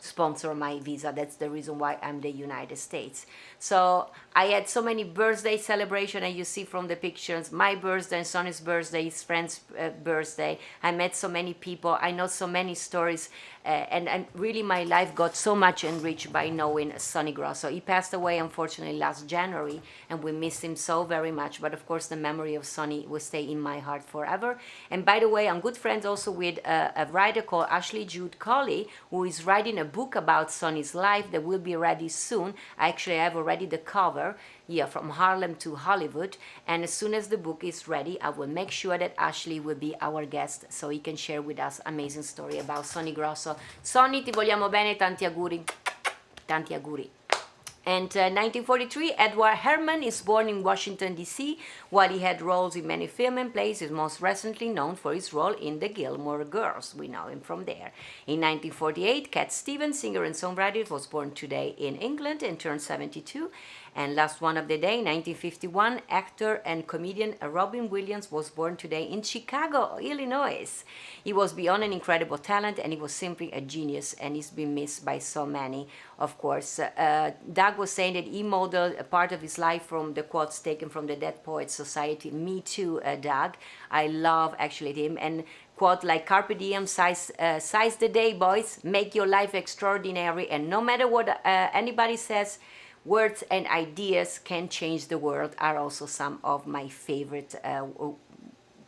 sponsor my visa. That's the reason why I'm the United States. So I had so many birthday celebration, and you see from the pictures, my birthday and Sonny's birthday, his friend's birthday. I met so many people. I know so many stories, and really my life got so much enriched by knowing Sonny Grosso. He passed away unfortunately last January, and we miss him so very much. But of course, the memory of Sonny will stay in my heart forever. And by the way, I'm good friends also with a writer called Ashley Jude Colley, who is writing a book about Sonny's life that will be ready soon. I actually have already the cover, from Harlem to Hollywood. And as soon as the book is ready, I will make sure that Ashley will be our guest, so he can share with us amazing story about Sonny Grosso. Sonny, ti vogliamo bene, tanti auguri. Tanti auguri. And 1943, Edward Herrmann is born in Washington, D.C. While he had roles in many film and plays, he is most recently known for his role in The Gilmore Girls. We know him from there. In 1948, Cat Stevens, singer and songwriter, was born today in England and turned 72. And last one of the day, 1951, actor and comedian Robin Williams was born today in Chicago, Illinois. He was beyond an incredible talent, and he was simply a genius, and he's been missed by so many, of course. Doug was saying that he modeled a part of his life from the quotes taken from the Dead Poets Society. Me too, Doug. I love actually him. And quote like, carpe diem, seize the day, boys. Make your life extraordinary. And no matter what anybody says, words and ideas can change the world are also some of my favorite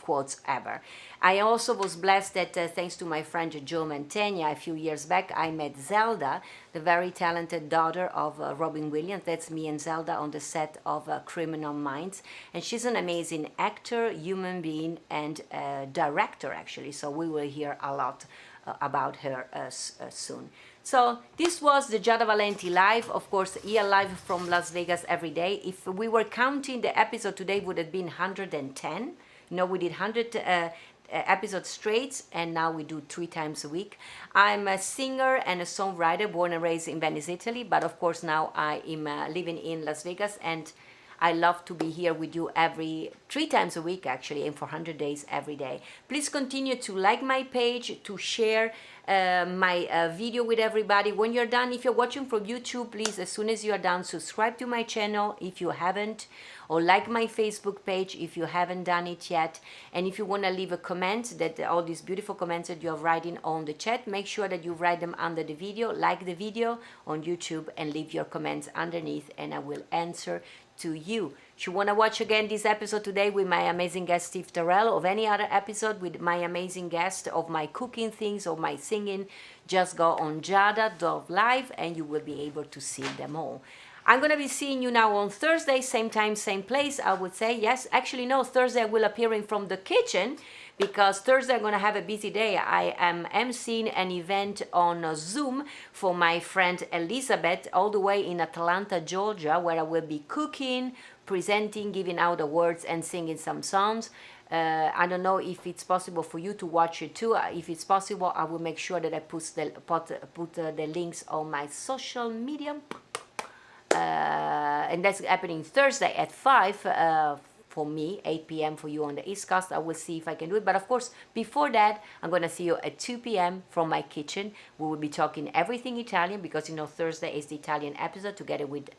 quotes ever. I also was blessed that thanks to my friend Joe Mantegna, a few years back, I met Zelda, the very talented daughter of Robin Williams. That's me and Zelda on the set of Criminal Minds. And she's an amazing actor, human being, and director, actually. So we will hear a lot about her soon. So this was the Giada Valenti live, of course, here live from Las Vegas every day. If we were counting the episode today, would have been 110. We did 100 episodes straight, and now we do 3 times a week. I'm a singer and a songwriter, born and raised in Venice, Italy, but of course now I am living in Las Vegas, and I love to be here with you 3 times a week, actually, and for 100 days every day. Please continue to like my page, to share my video with everybody. When you're done, if you're watching from YouTube, please, as soon as you're done, subscribe to my channel if you haven't, or like my Facebook page if you haven't done it yet. And if you want to leave a comment, that all these beautiful comments that you're writing on the chat, make sure that you write them under the video, like the video on YouTube, and leave your comments underneath, and I will answer to you. If you want to watch again this episode today with my amazing guest Steve Tyrell, or any other episode with my amazing guest, of my cooking things or my singing, just go on giada.live and you will be able to see them all. I'm going to be seeing you now on Thursday, same time, same place, I would say. Yes, actually, no, Thursday I will appearing from the kitchen, because Thursday I'm going to have a busy day. I am emceeing an event on Zoom for my friend Elizabeth, all the way in Atlanta, Georgia, where I will be cooking, presenting, giving out awards, and singing some songs. I don't know if it's possible for you to watch it too. If it's possible, I will make sure that I put the links on my social media. And that's happening Thursday at 5 for me, 8 p.m. for you on the East Coast. I will see if I can do it. But of course, before that, I'm going to see you at 2 p.m. from my kitchen. We will be talking everything Italian, because Thursday is the Italian episode together with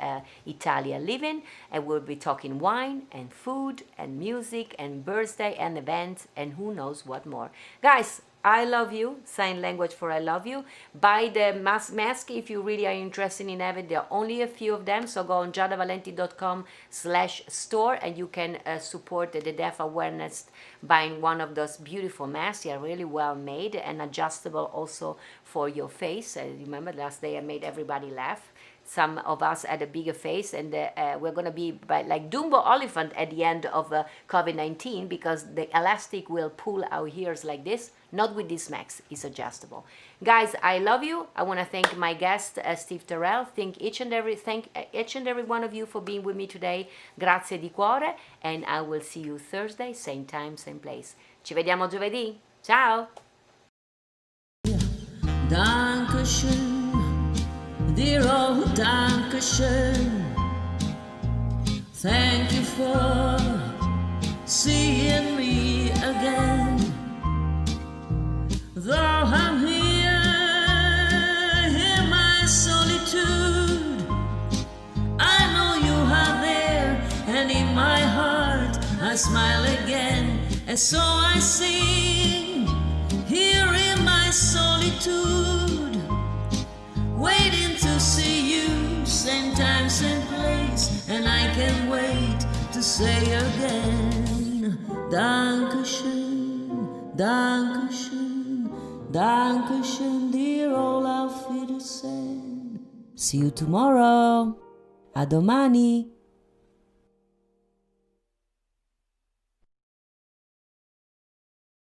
Italian Living. And we'll be talking wine and food and music and birthday and events and who knows what more. Guys, I love you, sign language for I love you. Buy the mask if you really are interested in having. There are only a few of them, so go on giadavalenti.com/store and you can support the deaf awareness buying one of those beautiful masks. They are really well made and adjustable also for your face. Remember last day I made everybody laugh. Some of us had a bigger face, and we're going to be like Dumbo Elephant at the end of COVID-19, because the elastic will pull our ears like this. Not with this mask, it's adjustable. Guys, I love you. I want to thank my guest, Steve Tyrell. Thank each and every one of you for being with me today. Grazie di cuore, and I will see you Thursday, same time, same place. Ci vediamo giovedì. Ciao! Dankeschön, dear old Dankeschön. Thank you for seeing me again. Though I'm here in my solitude, I know you are there, and in my heart I smile again. And so I sing here in my solitude, waiting to see you, same time, same place, and I can't wait to say again, Dankeschön, Dankeschön, Dankeschön, dear old Auf Wiedersehen. See you tomorrow. A domani.